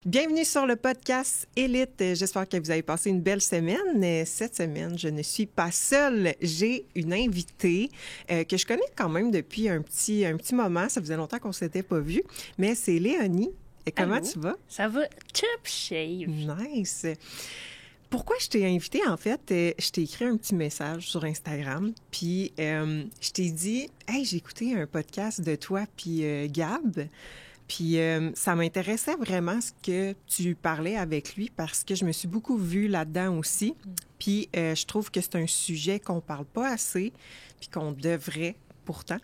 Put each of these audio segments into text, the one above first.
Bienvenue sur le podcast Élite. J'espère que vous avez passé une belle semaine. Cette semaine, je ne suis pas seule. J'ai une invitée que je connais quand même depuis un petit moment. Ça faisait longtemps qu'on ne s'était pas vu. Mais c'est Léonie. Et comment Allô? tu vas? Ça va top shave. Nice. Pourquoi je t'ai invitée? En fait, je t'ai écrit un petit message sur Instagram. Puis, je t'ai dit, « Hey, j'ai écouté un podcast de toi puis Gab. » Puis ça m'intéressait vraiment ce que tu parlais avec lui parce que je me suis beaucoup vue là-dedans aussi. Puis je trouve que c'est un sujet qu'on parle pas assez puis qu'on devrait pourtant.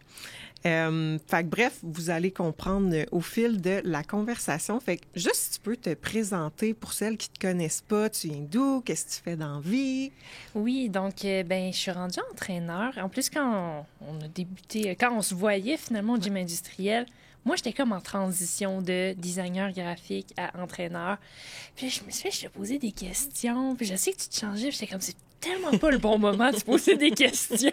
Fait que bref, vous allez comprendre au fil de la conversation. Fait que juste si tu peux te présenter pour celles qui te connaissent pas, tu viens d'où, qu'est-ce que tu fais dans la vie? Oui, donc je suis rendue entraîneur. En plus, quand on a débuté, quand on se voyait finalement au gym industriel, moi, j'étais comme en transition de designer graphique à entraîneur. Puis là, je me suis fait, je te posais des questions. Puis je sais que tu te changeais. Puis j'étais comme, c'est tellement pas le bon moment de se poser des questions.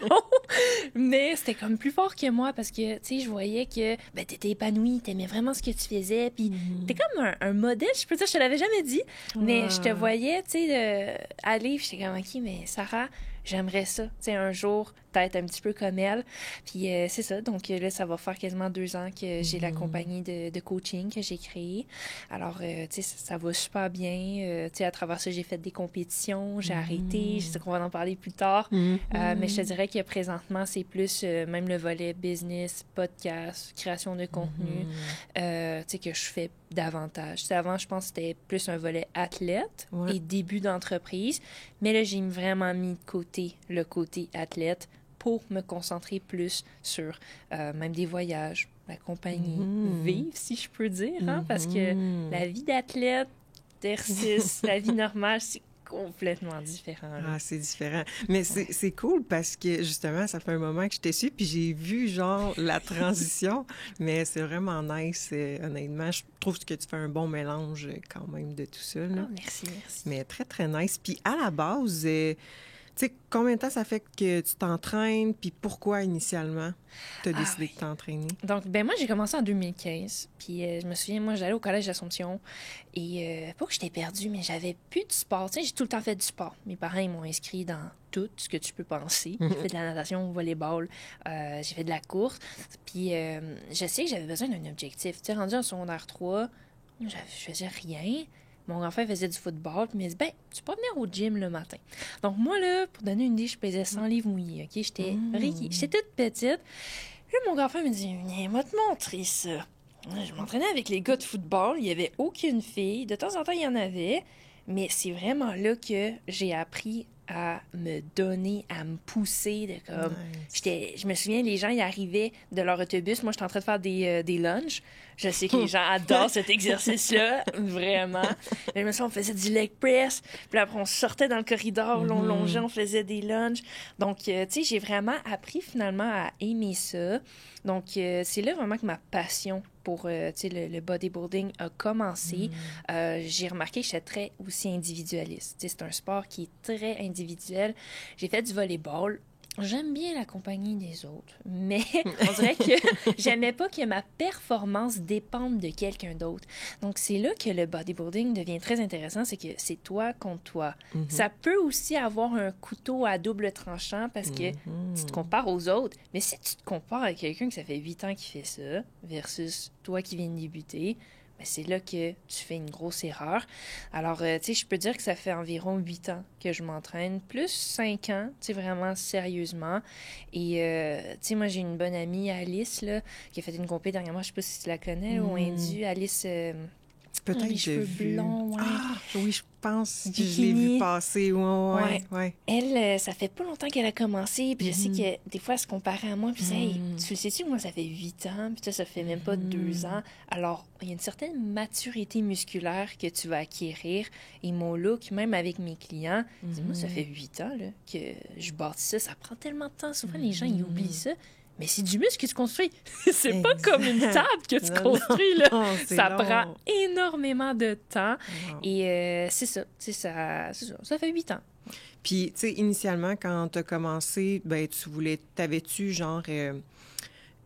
Mais c'était comme plus fort que moi parce que, tu sais, je voyais que t'étais épanouie, t'aimais vraiment ce que tu faisais. Puis t'es comme un modèle, je peux dire, je te l'avais jamais dit. Mais je te voyais, tu sais, aller. Puis j'étais comme, OK, mais Sarah, j'aimerais ça, tu sais, un jour, être un petit peu comme elle. Puis c'est ça. Donc là, ça va faire quasiment 2 ans que j'ai la compagnie de coaching que j'ai créée. Alors, tu sais, ça va super bien. Tu sais, à travers ça, j'ai fait des compétitions, j'ai arrêté. Je sais qu'on va en parler plus tard. Mais je te dirais que présentement, c'est plus même le volet business, podcast, création de contenu, tu sais, que je fais davantage. Tu sais, avant, je pense que c'était plus un volet athlète et début d'entreprise. Mais là, j'ai vraiment mis de côté le côté athlète pour me concentrer plus sur même des voyages, la compagnie, vivre, si je peux dire, hein, parce que la vie d'athlète versus la vie normale, c'est complètement différent. Là. Ah, c'est différent. Mais c'est cool parce que, justement, ça fait un moment que je t'ai su, puis j'ai vu, genre, la transition. Mais c'est vraiment nice, honnêtement. Je trouve que tu fais un bon mélange, quand même, de tout ça, là. Oh, merci. Mais très, très nice. Puis, à la base, tu sais, combien de temps ça fait que tu t'entraînes, puis pourquoi, initialement, tu as décidé de t'entraîner? Donc, moi, j'ai commencé en 2015. Puis, je me souviens, moi, j'allais au collège d'Assomption. Et pas que j'étais perdue, mais j'avais plus de sport. Tu sais, j'ai tout le temps fait du sport. Mes parents, ils m'ont inscrit dans tout ce que tu peux penser. J'ai fait de la natation, volleyball, j'ai fait de la course. Puis, je sais que j'avais besoin d'un objectif. Tu sais, rendu en secondaire 3, je faisais rien. Mon grand frère faisait du football, puis il m'a dit, tu peux pas venir au gym le matin. Donc, moi, là, pour donner une idée, je pesais 100 livres mouillés, OK? J'étais toute petite. Là, mon grand frère me dit, viens, moi te montrer ça. Je m'entraînais avec les gars de football, il y avait aucune fille. De temps en temps, il y en avait. Mais c'est vraiment là que j'ai appris à me donner, à me pousser. De comme je me souviens, les gens, ils arrivaient de leur autobus. Moi, j'étais en train de faire des lunges. Je sais que les gens adorent cet exercice-là, vraiment. Là, je me souviens, on faisait du leg press. Puis après, on sortait dans le corridor, on longeait, on faisait des lunges. Donc, tu sais, j'ai vraiment appris finalement à aimer ça. Donc, c'est là vraiment que ma passion pour le bodybuilding a commencé. J'ai remarqué que j'étais très aussi individualiste. C'est un sport qui est très individuel. J'ai fait du volleyball. J'aime bien la compagnie des autres, mais on dirait que j'aimais pas que ma performance dépende de quelqu'un d'autre. Donc, c'est là que le bodybuilding devient très intéressant, c'est que c'est toi contre toi. Ça peut aussi avoir un couteau à double tranchant parce que tu te compares aux autres, mais si tu te compares à quelqu'un que ça fait 8 ans qui fait ça versus toi qui viens de débuter, c'est là que tu fais une grosse erreur. Alors, tu sais, je peux dire que ça fait environ 8 ans que je m'entraîne, plus 5 ans, tu sais, vraiment sérieusement. Et, tu sais, moi, j'ai une bonne amie, Alice, là, qui a fait une compé dernièrement, je sais pas si tu la connais, au Indu, Alice... Peut-être les cheveux blonds, Ah, oui, je pense que je l'ai vu passer. Ouais. Elle, ça fait pas longtemps qu'elle a commencé, puis je sais que des fois, elle se comparait à moi, puis hey, tu le sais-tu, moi, ça fait 8 ans, puis ça fait même pas 2 ans. Alors, il y a une certaine maturité musculaire que tu vas acquérir, et mon look, même avec mes clients, moi, ça fait 8 ans là, que je bâtis ça prend tellement de temps. Souvent, les gens, ils oublient ça. Mais c'est du muscle que tu construis. C'est pas comme une table que tu construis, là. Non, ça long. prend énormément de temps. Wow. Et c'est ça. Ça fait 8 ans. Puis, tu sais, initialement, quand tu as commencé, t'avais-tu genre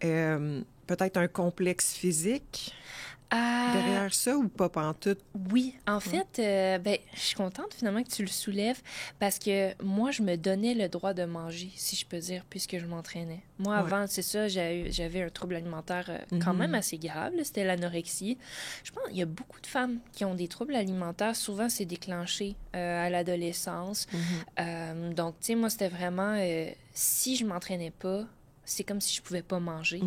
peut-être un complexe physique? derrière ça ou pas pantoute? Oui, en fait, je suis contente finalement que tu le soulèves parce que moi, je me donnais le droit de manger, si je peux dire, puisque je m'entraînais. Moi, avant, c'est ça, j'avais un trouble alimentaire quand même assez grave, là, c'était l'anorexie. Je pense qu'il y a beaucoup de femmes qui ont des troubles alimentaires. Souvent, c'est déclenché à l'adolescence. Donc, tu sais, moi, c'était vraiment, si je m'entraînais pas, c'est comme si je pouvais pas manger.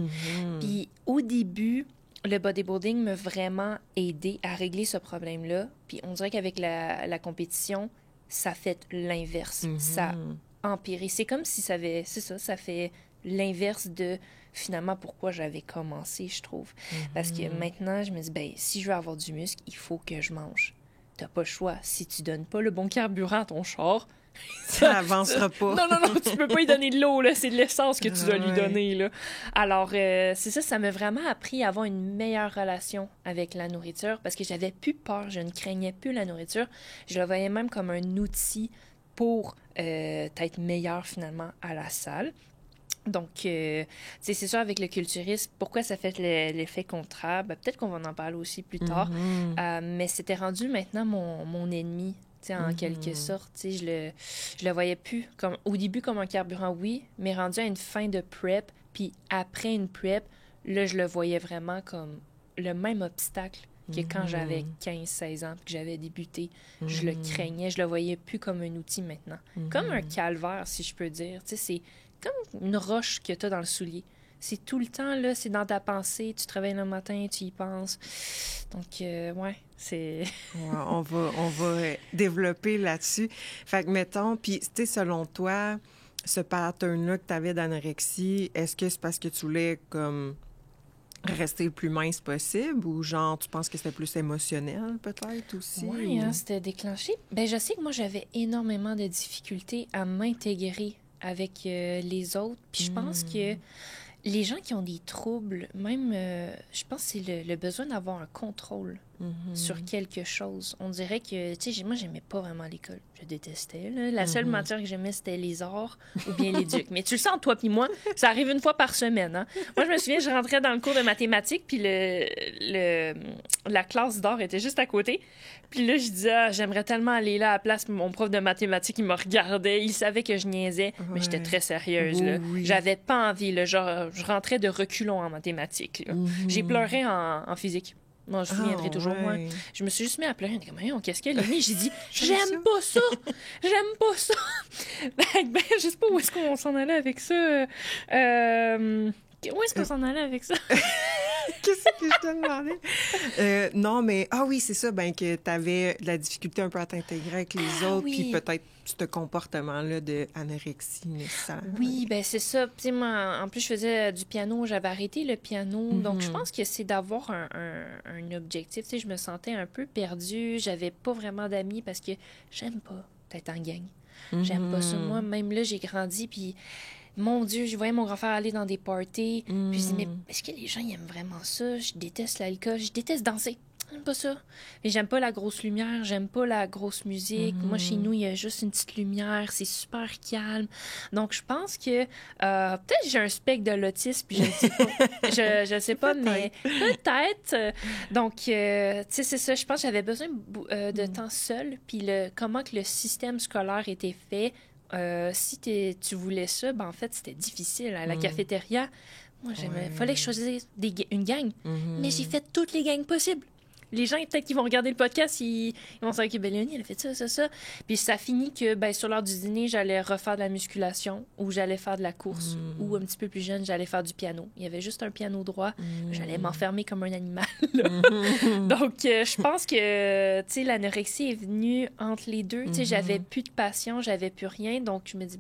Puis au début, le bodybuilding m'a vraiment aidé à régler ce problème-là. Puis on dirait qu'avec la compétition, ça fait l'inverse. Ça a empiré. C'est comme si ça fait l'inverse de finalement pourquoi j'avais commencé, je trouve. Parce que maintenant, je me dis, si je veux avoir du muscle, il faut que je mange. T'as pas le choix. Si tu donnes pas le bon carburant à ton char, ça avancera pas. Non, tu peux pas lui donner de l'eau, là. C'est de l'essence que tu dois lui donner, là. Alors, c'est ça m'a vraiment appris à avoir une meilleure relation avec la nourriture parce que j'avais plus peur, je ne craignais plus la nourriture. Je la voyais même comme un outil pour être meilleur, finalement, à la salle. Donc, c'est sûr, avec le culturisme, pourquoi ça fait l'effet contraire? Peut-être qu'on va en parler aussi plus tard. Mais c'était rendu maintenant mon ennemi. En quelque sorte, je le voyais plus comme au début comme un carburant, oui, mais rendu à une fin de prep, puis après une prep, là, je le voyais vraiment comme le même obstacle que quand j'avais 15-16 ans, puis que j'avais débuté. Je le craignais, je le voyais plus comme un outil maintenant. Comme un calvaire, si je peux dire. C'est comme une roche que tu as dans le soulier. C'est tout le temps, là, c'est dans ta pensée. Tu te réveilles le matin, tu y penses. Donc, c'est... on va développer là-dessus. Fait que, mettons, puis, tu sais, selon toi, ce pattern-là que tu avais d'anorexie, est-ce que c'est parce que tu voulais, comme, rester le plus mince possible ou, genre, tu penses que c'était plus émotionnel, peut-être, aussi? Oui, c'était déclenché. Je sais que moi, j'avais énormément de difficultés à m'intégrer avec les autres. Puis je pense que les gens qui ont des troubles, même, je pense que c'est le besoin d'avoir un contrôle sur quelque chose. On dirait que, tu sais, moi, j'aimais pas vraiment l'école. Je détestais, là. La seule matière que j'aimais, c'était les arts ou bien l'éduc. Mais tu le sens, toi puis moi, ça arrive une fois par semaine, hein. Moi, je me souviens, je rentrais dans le cours de mathématiques, puis la classe d'art était juste à côté. Puis là, je disais, j'aimerais tellement aller là à la place. Mon prof de mathématiques, il me regardait. Il savait que je niaisais, mais j'étais très sérieuse, là. J'avais pas envie, là. Genre, je rentrais de reculons en mathématiques, là. J'ai pleuré en physique. Moi, je me souviendrai toujours, moi. Je me suis juste mis à pleurer. Qu'est-ce qu'elle a mis? J'ai dit, j'aime pas ça! J'aime pas ça! Je sais pas où est-ce qu'on s'en allait avec ça. Où est-ce qu'on s'en allait avec ça? Qu'est-ce que je te demandais? Non, mais... Ah oui, c'est ça, que tu avais de la difficulté un peu à t'intégrer avec les autres, puis peut-être ce comportement-là d'anorexie nécessaire. Oui, c'est ça. Puis moi, en plus, je faisais du piano. J'avais arrêté le piano. Donc, je pense que c'est d'avoir un objectif. Tu sais, je me sentais un peu perdue. J'avais pas vraiment d'amis parce que j'aime pas être en gang. J'aime pas ça. Moi, même là, j'ai grandi, puis... Mon Dieu, je voyais mon grand-frère aller dans des parties. Puis je dis, mais est-ce que les gens ils aiment vraiment ça? Je déteste l'alcool, je déteste danser. J'aime pas ça. Et j'aime pas la grosse lumière, j'aime pas la grosse musique. Moi, chez nous, il y a juste une petite lumière, c'est super calme. Donc, je pense que peut-être j'ai un spectre de l'autisme, puis je ne sais pas. je sais pas, mais peut-être. Donc, tu sais, c'est ça. Je pense que j'avais besoin de temps seul. Puis comment que le système scolaire était fait. Si tu voulais ça, en fait, c'était difficile. À la cafétéria, moi, fallait que je choisisse une gang. Mais j'ai fait toutes les gangs possibles. Les gens, peut-être qu'ils vont regarder le podcast, ils vont savoir que Léonie, elle a fait ça. Puis ça finit que, sur l'heure du dîner, j'allais refaire de la musculation ou j'allais faire de la course. Ou un petit peu plus jeune, j'allais faire du piano. Il y avait juste un piano droit. J'allais m'enfermer comme un animal. Donc, je pense que, tu sais, l'anorexie est venue entre les deux. Tu sais, j'avais plus de passion, j'avais plus rien. Donc, je me dis,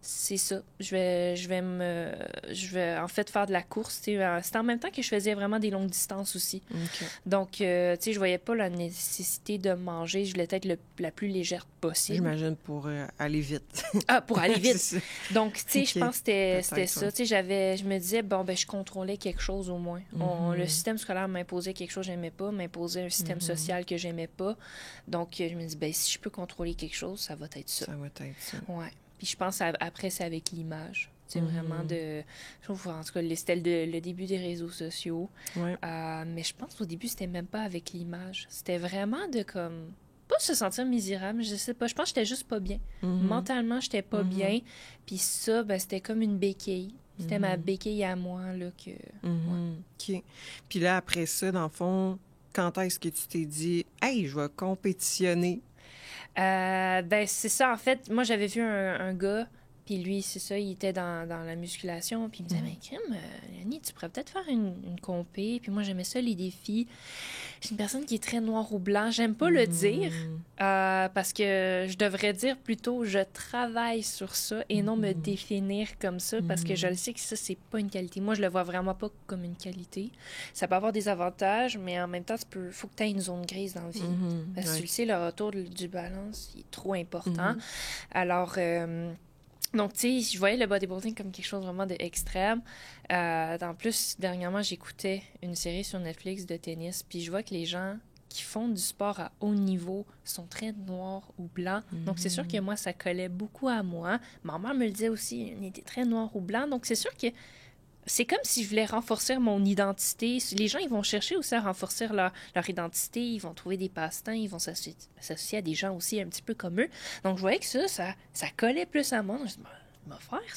c'est ça. Je vais en fait faire de la course. C'était en même temps que je faisais vraiment des longues distances aussi. Okay. Donc, tu sais, je voyais pas la nécessité de manger. Je voulais être la plus légère possible. J'imagine pour aller vite. Pour aller vite. Donc, tu sais, je pense que c'était ça. Tu sais, je me disais, je contrôlais quelque chose au moins. Le système scolaire m'imposait quelque chose que j'aimais pas, m'imposait un système social que j'aimais pas. Donc, je me dis, si je peux contrôler quelque chose, ça va être ça. Ça va être ça. Ouais. Puis je pense après, c'est avec l'image. C'est vraiment de... Je trouve, en tout cas, c'était le début des réseaux sociaux. Ouais. Mais je pense qu'au début, c'était même pas avec l'image. C'était vraiment de comme... Pas se sentir misérable, je sais pas. Je pense que j'étais juste pas bien. Mentalement, j'étais pas bien. Puis ça, ben, c'était comme une béquille. C'était ma béquille à moi, là, que... Ouais. OK. Puis là, après ça, dans le fond, quand est-ce que tu t'es dit « Hey, je vais compétitionner ». Ben, c'est ça, en fait. Moi, j'avais vu un gars, puis lui, c'est ça, il était dans la musculation, puis il me disait, mais crème, Léonie, tu pourrais peut-être faire une compé, puis moi, j'aimais ça, les défis. Je suis une personne qui est très noir ou blanc. J'aime pas le dire, parce que je devrais dire plutôt, je travaille sur ça, et non me définir comme ça, parce que je le sais que ça, c'est pas une qualité. Moi, je le vois vraiment pas comme une qualité. Ça peut avoir des avantages, mais en même temps, faut que tu aies une zone grise dans la vie. Parce que tu le sais, le retour du balance, il est trop important. Alors... donc, tu sais, je voyais le bodybuilding comme quelque chose vraiment d'extrême. En plus, dernièrement, j'écoutais une série sur Netflix de tennis, puis je vois que les gens qui font du sport à haut niveau sont très noirs ou blancs. Donc, c'est sûr que moi, ça collait beaucoup à moi. Ma mère me le disait aussi, on était très noirs ou blancs. Donc, c'est sûr que c'est comme si je voulais renforcer mon identité. Les gens, ils vont chercher aussi à renforcer leur identité. Ils vont trouver des passe-temps. Ils vont s'associer à des gens aussi un petit peu comme eux. Donc, je voyais que ça collait plus à moi. Donc, je me dis, je vais faire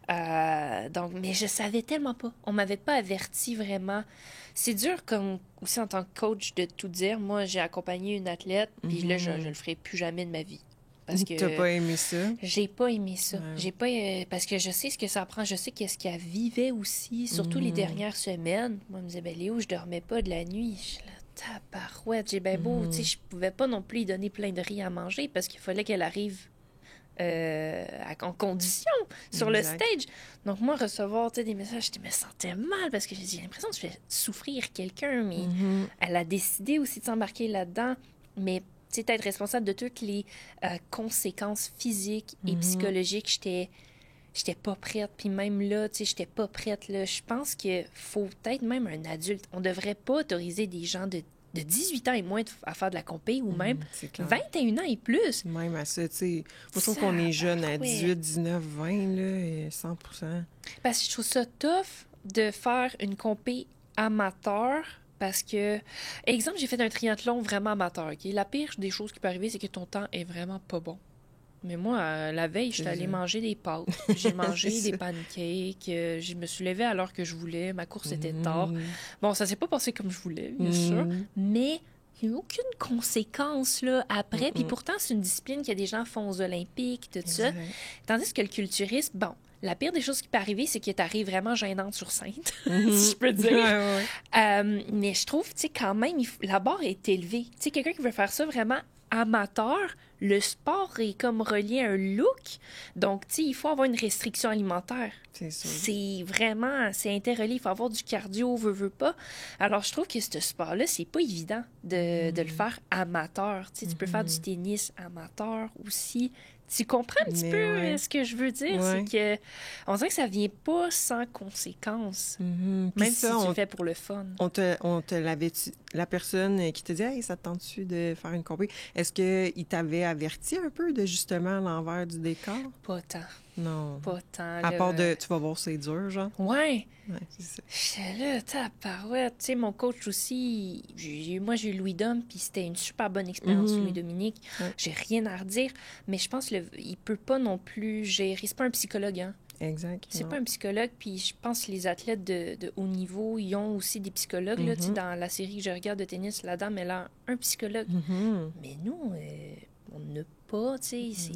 ça. Donc, mais je savais tellement pas. On m'avait pas averti vraiment. C'est dur comme aussi en tant que coach de tout dire. Moi, j'ai accompagné une athlète, puis là, je le ferai plus jamais de ma vie. Parce que t'as pas aimé ça? J'ai pas aimé ça. Ouais. J'ai pas parce que je sais ce que ça prend. Je sais qu'est-ce qu'elle vivait aussi, surtout les dernières semaines. Moi, elle me disait, ben Léo, je dormais pas de la nuit. Je suis là, tabarouette, j'ai bien beau. Tu sais, je pouvais pas non plus lui donner plein de riz à manger parce qu'il fallait qu'elle arrive en condition sur le stage. Donc, moi, recevoir des messages, je me sentais mal parce que j'ai l'impression que je fais souffrir quelqu'un, mais elle a décidé aussi de s'embarquer là-dedans. Mais tu sais, être responsable de toutes les conséquences physiques et psychologiques, j'étais pas prête. Puis même là, tu sais, j'étais pas prête. Là. Je pense qu'il faut peut-être même un adulte. On devrait pas autoriser des gens de 18 ans et moins à faire de la compé ou même 21 ans et plus. Même à ça, tu sais. Je trouve qu'on est jeune à 18, 19, 20, là, et 100%. Parce que je trouve ça tough de faire une compé amateur. Parce que, exemple, j'ai fait un triathlon vraiment amateur. Okay? La pire des choses qui peut arriver, c'est que ton temps est vraiment pas bon. Mais moi, la veille, j'étais allée manger des pâtes. J'ai mangé des pancakes. Je me suis levée à l'heure que je voulais. Ma course était tard. Bon, ça s'est pas passé comme je voulais, bien sûr. Mais il n'y a aucune conséquence là, après. Puis pourtant, c'est une discipline que des gens font aux Olympiques, tout ça. Tandis que le culturisme, bon... La pire des choses qui peut arriver, c'est que tu arrives vraiment gênante sur scène, si je peux dire. Mais je trouve, tu sais, quand même, la barre est élevée. Tu sais, quelqu'un qui veut faire ça vraiment amateur, le sport est comme relié à un look. Donc, tu sais, il faut avoir une restriction alimentaire. C'est ça. C'est interrelié. Il faut avoir du cardio, veut pas. Alors, je trouve que ce sport-là, c'est pas évident de le faire amateur. Tu sais, tu peux faire du tennis amateur aussi. Tu comprends un petit peu ce que je veux dire? C'est que on dirait que ça vient pas sans conséquences. Même si tu le fais pour le fun. On te l'avait... La personne qui te dit « Hey, ça te tente-tu de faire une compé? » Est-ce qu'il t'avait averti un peu de justement l'envers du décor? Pas tant. Non. Pas tant. À part de... Tu vas voir, c'est dur, genre? Ouais. C'est ça. J'étais là, tabarouette. Tu sais, mon coach aussi, moi, j'ai eu Louis Dom, puis c'était une super bonne expérience, Louis-Dominique. J'ai rien à redire, mais je pense qu'il peut pas non plus gérer. C'est pas un psychologue, hein? Exact. C'est pas un psychologue, puis je pense que les athlètes de haut niveau, ils ont aussi des psychologues. Là, tu sais, dans la série que je regarde de tennis, la dame, elle a un psychologue. Mais nous, on n'a pas, tu sais.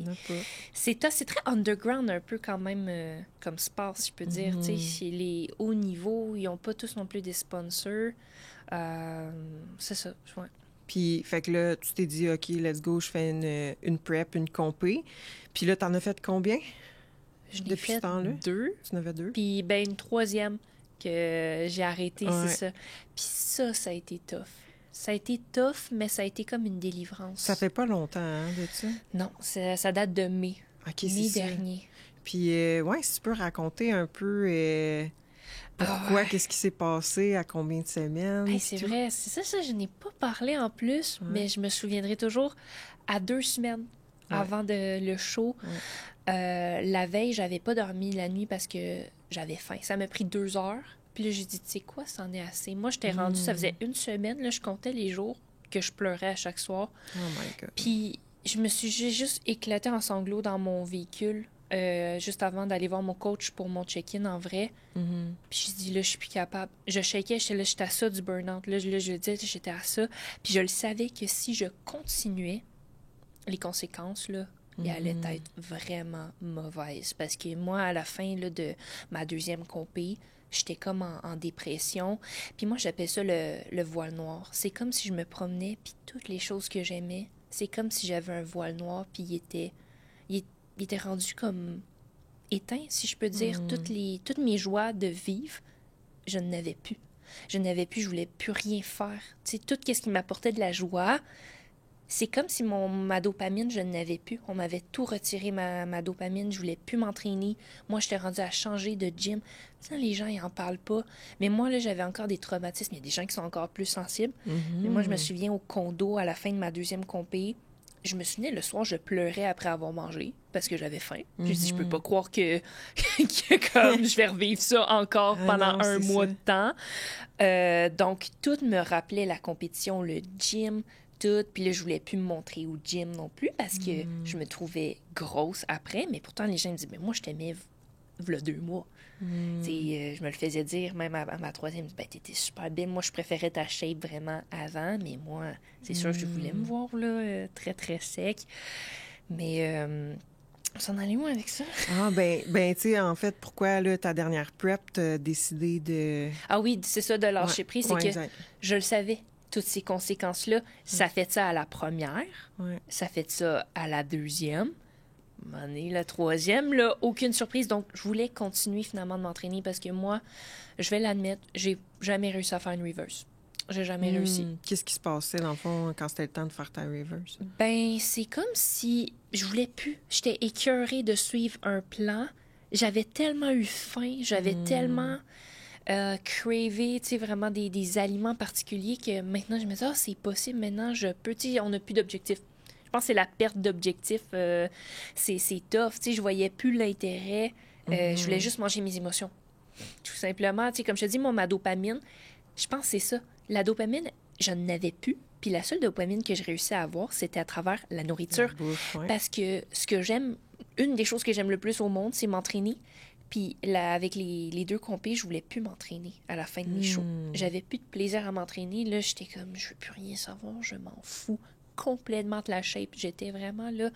C'est très underground un peu quand même comme sport, si je peux dire. Tu sais, les hauts niveaux, ils n'ont pas tous non plus des sponsors. C'est ça, ouais. Puis, fait que là, tu t'es dit, OK, let's go, je fais une prep, une compé. Puis là, t'en as fait combien? Depuis ce temps-là? 2. Tu en avais 2? Puis, ben, une 3e que j'ai arrêtée, c'est ça. Puis ça a été tough. Ça a été tough, mais ça a été comme une délivrance. Ça fait pas longtemps, hein, de ça? Non, ça date de mai. OK, mai dernier. Puis, si tu peux raconter un peu pourquoi, qu'est-ce qui s'est passé, à combien de semaines? Hey, c'est vrai, c'est ça, je n'ai pas parlé en plus, mais je me souviendrai toujours à 2 semaines avant le show. La veille, j'avais pas dormi la nuit parce que j'avais faim. Ça m'a pris 2 heures. Puis là, j'ai dit, tu sais quoi, c'en est assez. Moi, j'étais rendue, ça faisait 1 semaine, là, je comptais les jours que je pleurais à chaque soir. Oh my God. Puis j'ai juste éclaté en sanglots dans mon véhicule juste avant d'aller voir mon coach pour mon check-in en vrai. Puis je dis, là, je suis plus capable. Je shakais, j'étais à ça du burn-out. Là, je le disais, j'étais à ça. Puis je le savais que si je continuais, les conséquences, là, ils allaient être vraiment mauvaises. Parce que moi, à la fin là, de ma 2e compé, j'étais comme en dépression. Puis moi, j'appelle ça le voile noir. C'est comme si je me promenais, puis toutes les choses que j'aimais, c'est comme si j'avais un voile noir, puis il était rendu comme éteint, si je peux dire. Toutes mes joies de vivre, je n'avais plus. Je voulais plus rien faire. Tu sais, tout ce qui m'apportait de la joie, c'est comme si ma dopamine, je n'avais plus. On m'avait tout retiré, ma dopamine. Je voulais plus m'entraîner. Moi, j'étais rendue à changer de gym. Ça, les gens, ils en parlent pas. Mais moi, là, j'avais encore des traumatismes. Il y a des gens qui sont encore plus sensibles. Mais moi, je me souviens au condo, à la fin de ma 2e compé, je me souvenais, le soir, je pleurais après avoir mangé parce que j'avais faim. J'ai dit, je peux pas croire que comme je vais revivre ça encore pendant un mois de temps. Donc, tout me rappelait la compétition, le gym, tout. Puis là, je voulais plus me montrer au gym non plus parce que je me trouvais grosse après. Mais pourtant, les gens me disaient, mais moi, je t'aimais v'là 2 mois. Je me le faisais dire, même à ma 3e, ben, t'étais super belle. Moi, je préférais ta shape vraiment avant, mais moi, c'est sûr que je voulais me voir là, très, très sec. Mais on s'en allait où avec ça? Ah, ben tu sais, en fait, pourquoi, là, ta dernière prep, t'as décidé de... Ah oui, c'est ça, de lâcher prise, c'est que exact. je le savais. Toutes ces conséquences-là, ça fait ça à la première, ça fait ça à la 2e, la 3e, là, aucune surprise. Donc, je voulais continuer finalement de m'entraîner parce que moi, je vais l'admettre, j'ai jamais réussi à faire une reverse. J'ai jamais réussi. Qu'est-ce qui se passait, dans le fond, quand c'était le temps de faire ta reverse? Ben, c'est comme si je voulais plus. J'étais écœurée de suivre un plan. J'avais tellement eu faim, j'avais tellement cravé, tu sais, vraiment des aliments particuliers que maintenant, je me dis, c'est possible, maintenant, je peux, tu sais, on n'a plus d'objectif. Je pense que c'est la perte d'objectif, c'est tough, tu sais, je voyais plus l'intérêt, je voulais juste manger mes émotions. Tout simplement, tu sais, comme je te dis, moi, ma dopamine, je pense que c'est ça. La dopamine, je n'avais plus, puis la seule dopamine que je réussissais à avoir, c'était à travers la nourriture. La bouffe, Parce que ce que j'aime, une des choses que j'aime le plus au monde, c'est m'entraîner. Puis là, avec les 2 compés, je voulais plus m'entraîner à la fin de mes shows. J'avais plus de plaisir à m'entraîner. Là, j'étais comme, je veux plus rien savoir, je m'en fous complètement de la shape. J'étais vraiment là.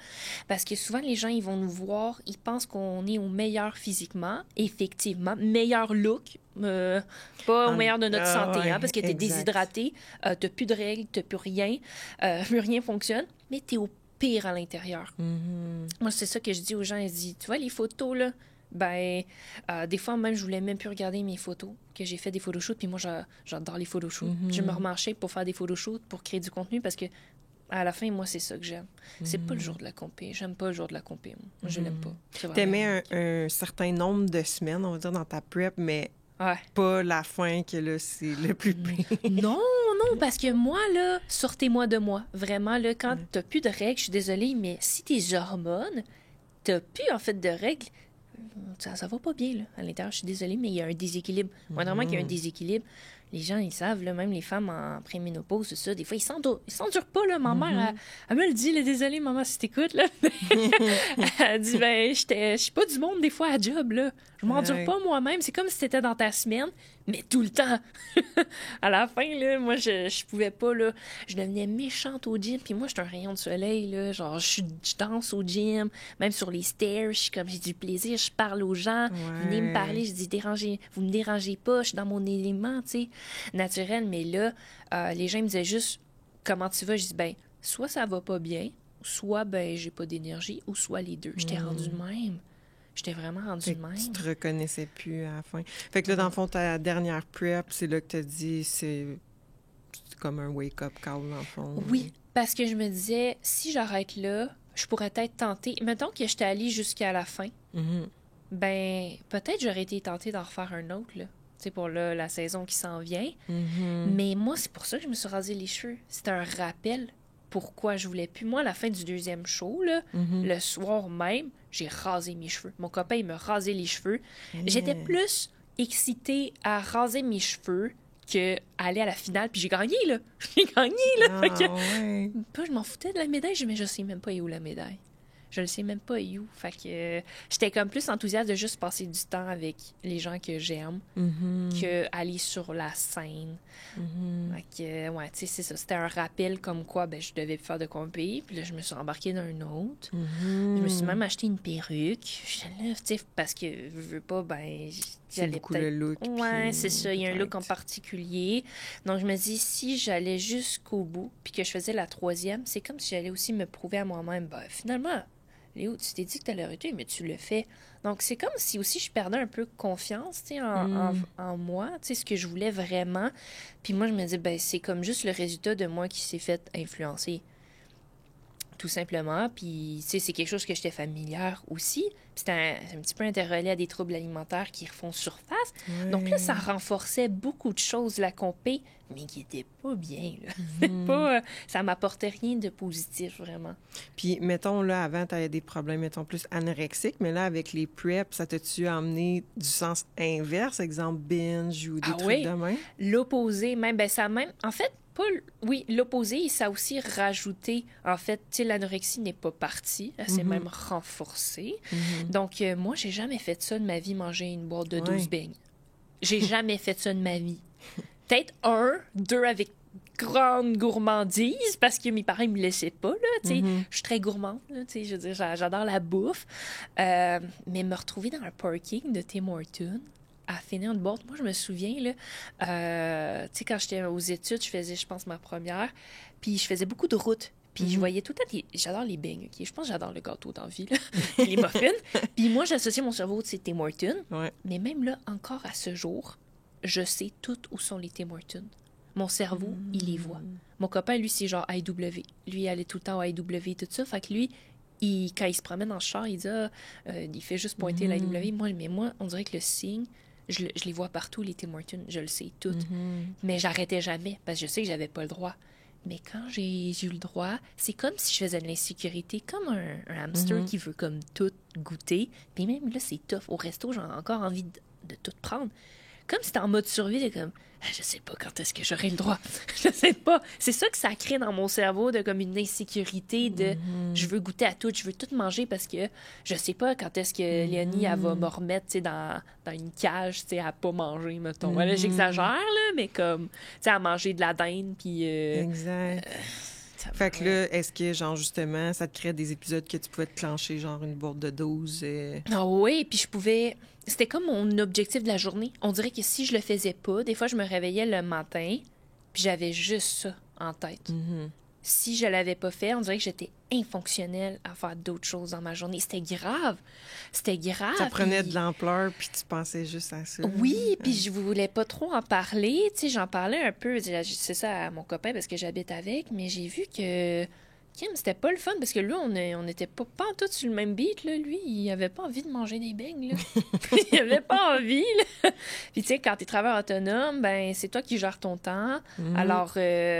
Parce que souvent, les gens, ils vont nous voir, ils pensent qu'on est au meilleur physiquement, effectivement, meilleur look, pas au meilleur de notre santé, parce que t'es déshydraté, t'as plus de règles, t'as plus rien, plus rien fonctionne, mais t'es au pire à l'intérieur. Moi, c'est ça que je dis aux gens, ils disent, tu vois, les photos, là, ben, des fois, même, je voulais même plus regarder mes photos, que j'ai fait des photoshoots, puis moi, j'adore les photoshoots. Je me remets en shape pour faire des photoshoots, pour créer du contenu, parce que à la fin, moi, c'est ça que j'aime. C'est pas le jour de la compé. J'aime pas le jour de la compé. Moi, je l'aime pas. T'aimais un certain nombre de semaines, on va dire, dans ta prep, mais pas la fin que là, c'est le plus pire. Non, parce que moi, là, sortez-moi de moi. Vraiment, là, quand t'as plus de règles, je suis désolée, mais si tes hormones, t'as plus, en fait, de règles, ça va pas bien, là, à l'intérieur. Je suis désolée, mais il y a un déséquilibre. Vraiment qu'il y a un déséquilibre. Les gens, ils savent, là, même les femmes en préménopause, tout ça, des fois, ils s'endurent pas, là. Ma mère, elle me le dit, là, désolée, maman, si t'écoutes, là. Elle dit, ben, je suis pas du monde, des fois, à job, là. Je m'endure pas moi-même. C'est comme si t'étais dans ta semaine, mais tout le temps. À la fin, là, moi, je pouvais pas, là. Je devenais méchante au gym, puis moi, j'étais un rayon de soleil, là. Genre, je danse au gym, même sur les stairs, j'ai du plaisir, je parle aux gens. Venez me parler, je dis, vous me dérangez pas, je suis dans mon élément, tu sais, naturel. Mais là, les gens me disaient juste, comment tu vas? Je dis, ben, soit ça va pas bien, soit, ben, j'ai pas d'énergie, ou soit les deux. J'étais rendue de même. J'étais vraiment rendue de même. Tu te reconnaissais plus à la fin. Fait que là, dans le fond, ta dernière prep, c'est là que tu as dit, c'est comme un wake-up call, dans le fond. Oui, parce que je me disais, si j'arrête là, je pourrais être tentée. Mettons que j'étais allée jusqu'à la fin, ben, peut-être j'aurais été tentée d'en refaire un autre, là. Tu sais, pour là, la saison qui s'en vient. Mais moi, c'est pour ça que je me suis rasé les cheveux. C'était un rappel pourquoi je voulais plus. Moi, à la fin du deuxième show, là, le soir même, j'ai rasé mes cheveux. Mon copain, il me rasait les cheveux. J'étais plus excitée à raser mes cheveux qu'à aller à la finale. Puis j'ai gagné, là. J'ai gagné, là. Fait que, je m'en foutais de la médaille, mais je sais même pas où la médaille. Je le sais même pas où. Fait que j'étais comme plus enthousiaste de juste passer du temps avec les gens que j'aime qu'aller sur la scène. Fait que, ouais, tu sais, c'est ça. C'était un rappel comme quoi, ben, je devais faire de compé. Puis là, je me suis embarquée dans un autre. Je me suis même acheté une perruque. J'étais là, tu sais, parce que je veux pas, ben, j'allais beaucoup peut-être... le look. Ouais, puis... c'est ça. Il y a un look en particulier. Donc, je me dis, si j'allais jusqu'au bout, puis que je faisais la troisième, c'est comme si j'allais aussi me prouver à moi-même, ben, finalement, Léo, tu t'es dit que tu allais arrêter, mais tu le fais. Donc, c'est comme si aussi je perdais un peu confiance, tu sais, en moi, tu sais, ce que je voulais vraiment. Puis moi, je me dis, ben, c'est comme juste le résultat de moi qui s'est fait influencer. Tout simplement. Puis, tu sais, c'est quelque chose que j'étais familière aussi. Puis c'était un petit peu interrelié à des troubles alimentaires qui refont surface. Donc là, ça renforçait beaucoup de choses, la compé, mais qui n'étaient pas bien, là. Pas, ça m'apportait rien de positif, vraiment. Puis, mettons, là, avant, tu avais des problèmes, mettons, plus anorexiques, mais là, avec les preps, ça t'a-tu amené du sens inverse, exemple binge ou des trucs de même? L'opposé, même, ben ça même... En fait, oui, l'opposé, ça a aussi rajouté, en fait, tu sais, l'anorexie n'est pas partie, elle s'est même renforcée. Donc, moi, j'ai jamais fait ça de ma vie, manger une boîte de 12 beignes. J'ai jamais fait ça de ma vie. Peut-être 2 avec grande gourmandise, parce que mes parents ne me laissaient pas, là, tu sais. Je suis très gourmande, là, tu sais, je veux dire, j'adore la bouffe. Mais me retrouver dans un parking de Tim Hortons, à finir une boîte. Moi, je me souviens, là, tu sais, quand j'étais aux études, je faisais, je pense, ma première, puis je faisais beaucoup de routes. Puis je voyais tout le temps, j'adore les beignes, OK? Je pense que j'adore le gâteau dans la vie, là. Les muffins. Puis moi, j'associais mon cerveau, tu sais, Tim Hortons. Mais même là, encore à ce jour, je sais tout où sont les Tim Hortons. Mon cerveau, il les voit. Mon copain, lui, c'est genre IW. Lui, il allait tout le temps au IW, tout ça. Fait que lui, quand il se promène en char, il dit, il fait juste pointer l'IW. Moi, on dirait que le signe, je les vois partout, les Tim Hortons. Je le sais toutes. Mais j'arrêtais jamais parce que je sais que j'avais pas le droit. Mais quand j'ai eu le droit, c'est comme si je faisais de l'insécurité, comme un hamster qui veut comme tout goûter. Puis même là, c'est tough. Au resto, j'ai encore envie de tout prendre. Comme si t'es en mode survie, de comme, je sais pas quand est-ce que j'aurai le droit. Je sais pas. C'est ça que ça crée dans mon cerveau, de comme une insécurité de je veux goûter à tout, je veux tout manger parce que je sais pas quand est-ce que Léonie, elle va me remettre, tu sais, dans une cage, tu sais, à pas manger, mettons. Là, j'exagère, là, mais comme, tu sais, à manger de la dinde, puis... exact. Fait que là, est-ce que, genre, justement, ça te crée des épisodes que tu pouvais te clencher, genre, une boîte de 12? Ah oui, puis je pouvais... C'était comme mon objectif de la journée. On dirait que si je le faisais pas, des fois, je me réveillais le matin, puis j'avais juste ça en tête. Si je l'avais pas fait, on dirait que j'étais infonctionnelle à faire d'autres choses dans ma journée. C'était grave. C'était grave. Ça prenait de l'ampleur, puis tu pensais juste à ça. Oui, puis je voulais pas trop en parler. Tu sais, j'en parlais un peu, c'est ça, à mon copain, parce que j'habite avec, mais j'ai vu que... C'était pas le fun, parce que là, on était pas en tout sur le même beat, là. Lui, il avait pas envie de manger des beignes, là. Il avait pas envie, là. Puis, tu sais, quand t'es travailleur autonome, ben c'est toi qui gères ton temps. Alors,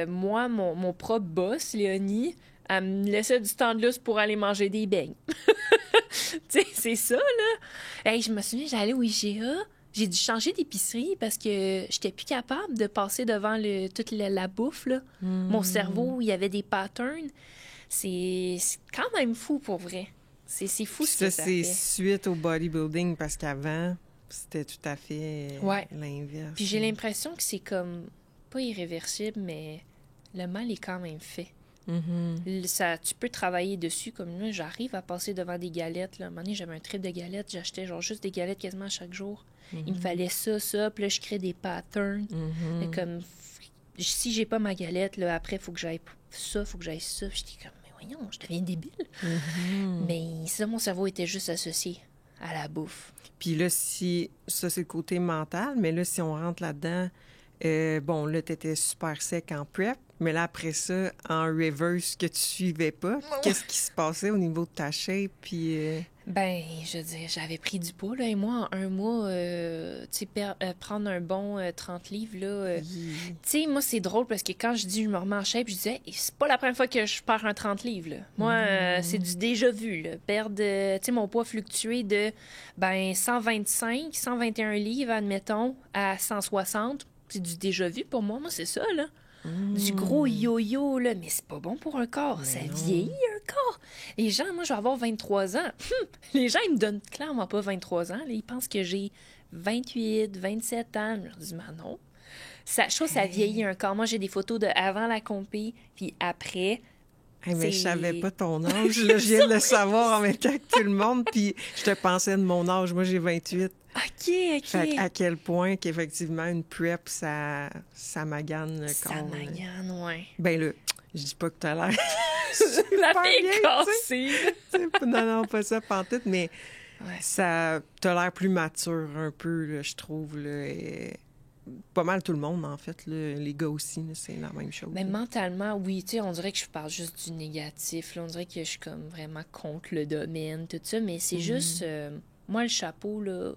moi, mon propre boss, Léonie, elle me laissait du temps de lousse pour aller manger des beignes. Tu sais, c'est ça, là. Hey, je me souviens, j'allais au IGA, j'ai dû changer d'épicerie parce que j'étais plus capable de passer devant toute la bouffe, là. Mon cerveau, il y avait des patterns. C'est quand même fou, pour vrai. C'est fou ce que ça fait. Ça, c'est suite au bodybuilding, parce qu'avant, c'était tout à fait l'inverse. Puis j'ai l'impression que c'est comme, pas irréversible, mais le mal est quand même fait. Ça, tu peux travailler dessus, comme là, j'arrive à passer devant des galettes. Là. À un moment donné, j'avais un trip de galettes, j'achetais genre juste des galettes quasiment chaque jour. Il me fallait ça, puis là, je crée des patterns. Comme, si j'ai pas ma galette, là, après, il faut que j'aille ça, faut que j'aille ça. Puis j'étais comme, mais voyons, je deviens débile. Mais ça, mon cerveau était juste associé à la bouffe. Puis là, ça, c'est le côté mental, mais là, si on rentre là-dedans, bon, là, t'étais super sec en prep, mais là, après ça, en reverse, que tu suivais pas, qu'est-ce qui se passait au niveau de ta shape, puis... Ben, je veux dire, j'avais pris du poids, là, et moi, en un mois, tu sais, prendre un bon 30 livres, là, Hi. tu sais, moi, c'est drôle parce que quand je dis je me remets en shape, je disais, hey, c'est pas la première fois que je perds un 30 livres, là. Moi, c'est du déjà vu, là. Perdre, tu sais, mon poids fluctuer de, ben, 125, 121 livres, admettons, à 160. C'est du déjà vu pour moi. Moi, c'est ça, là. Du gros yo-yo, là. Mais c'est pas bon pour un corps. Mais Ça non. vieillit un corps. Les gens, moi, je vais avoir 23 ans. Les gens, ils me donnent clairement pas 23 ans. Là. Ils pensent que j'ai 28, 27 ans. Je leur dis, ben non. Ça, je trouve que ça vieillit un corps. Moi, j'ai des photos de avant la compé, puis après. Hey, mais je C'est- savais pas ton âge. Là, je viens de le savoir en même temps que tout le monde. Puis je te pensais de mon âge. Moi, j'ai 28. OK, OK. Fait à quel point qu'effectivement, une prep, ça magane le Ça corps. Là. magane, ouais. Ben là, je dis pas que t'as l'air... La super fille bien, cassée. Non, non, pas ça, pantoute, mais Ouais. ça... T'as l'air plus mature un peu, là, je trouve. Là, et pas mal tout le monde, en fait. Là, les gars aussi, là, c'est la même chose. Mais mentalement, oui, tu sais, on dirait que je parle juste du négatif. Là. On dirait que je suis comme vraiment contre le domaine, tout ça. Mais c'est juste, moi, le chapeau, là,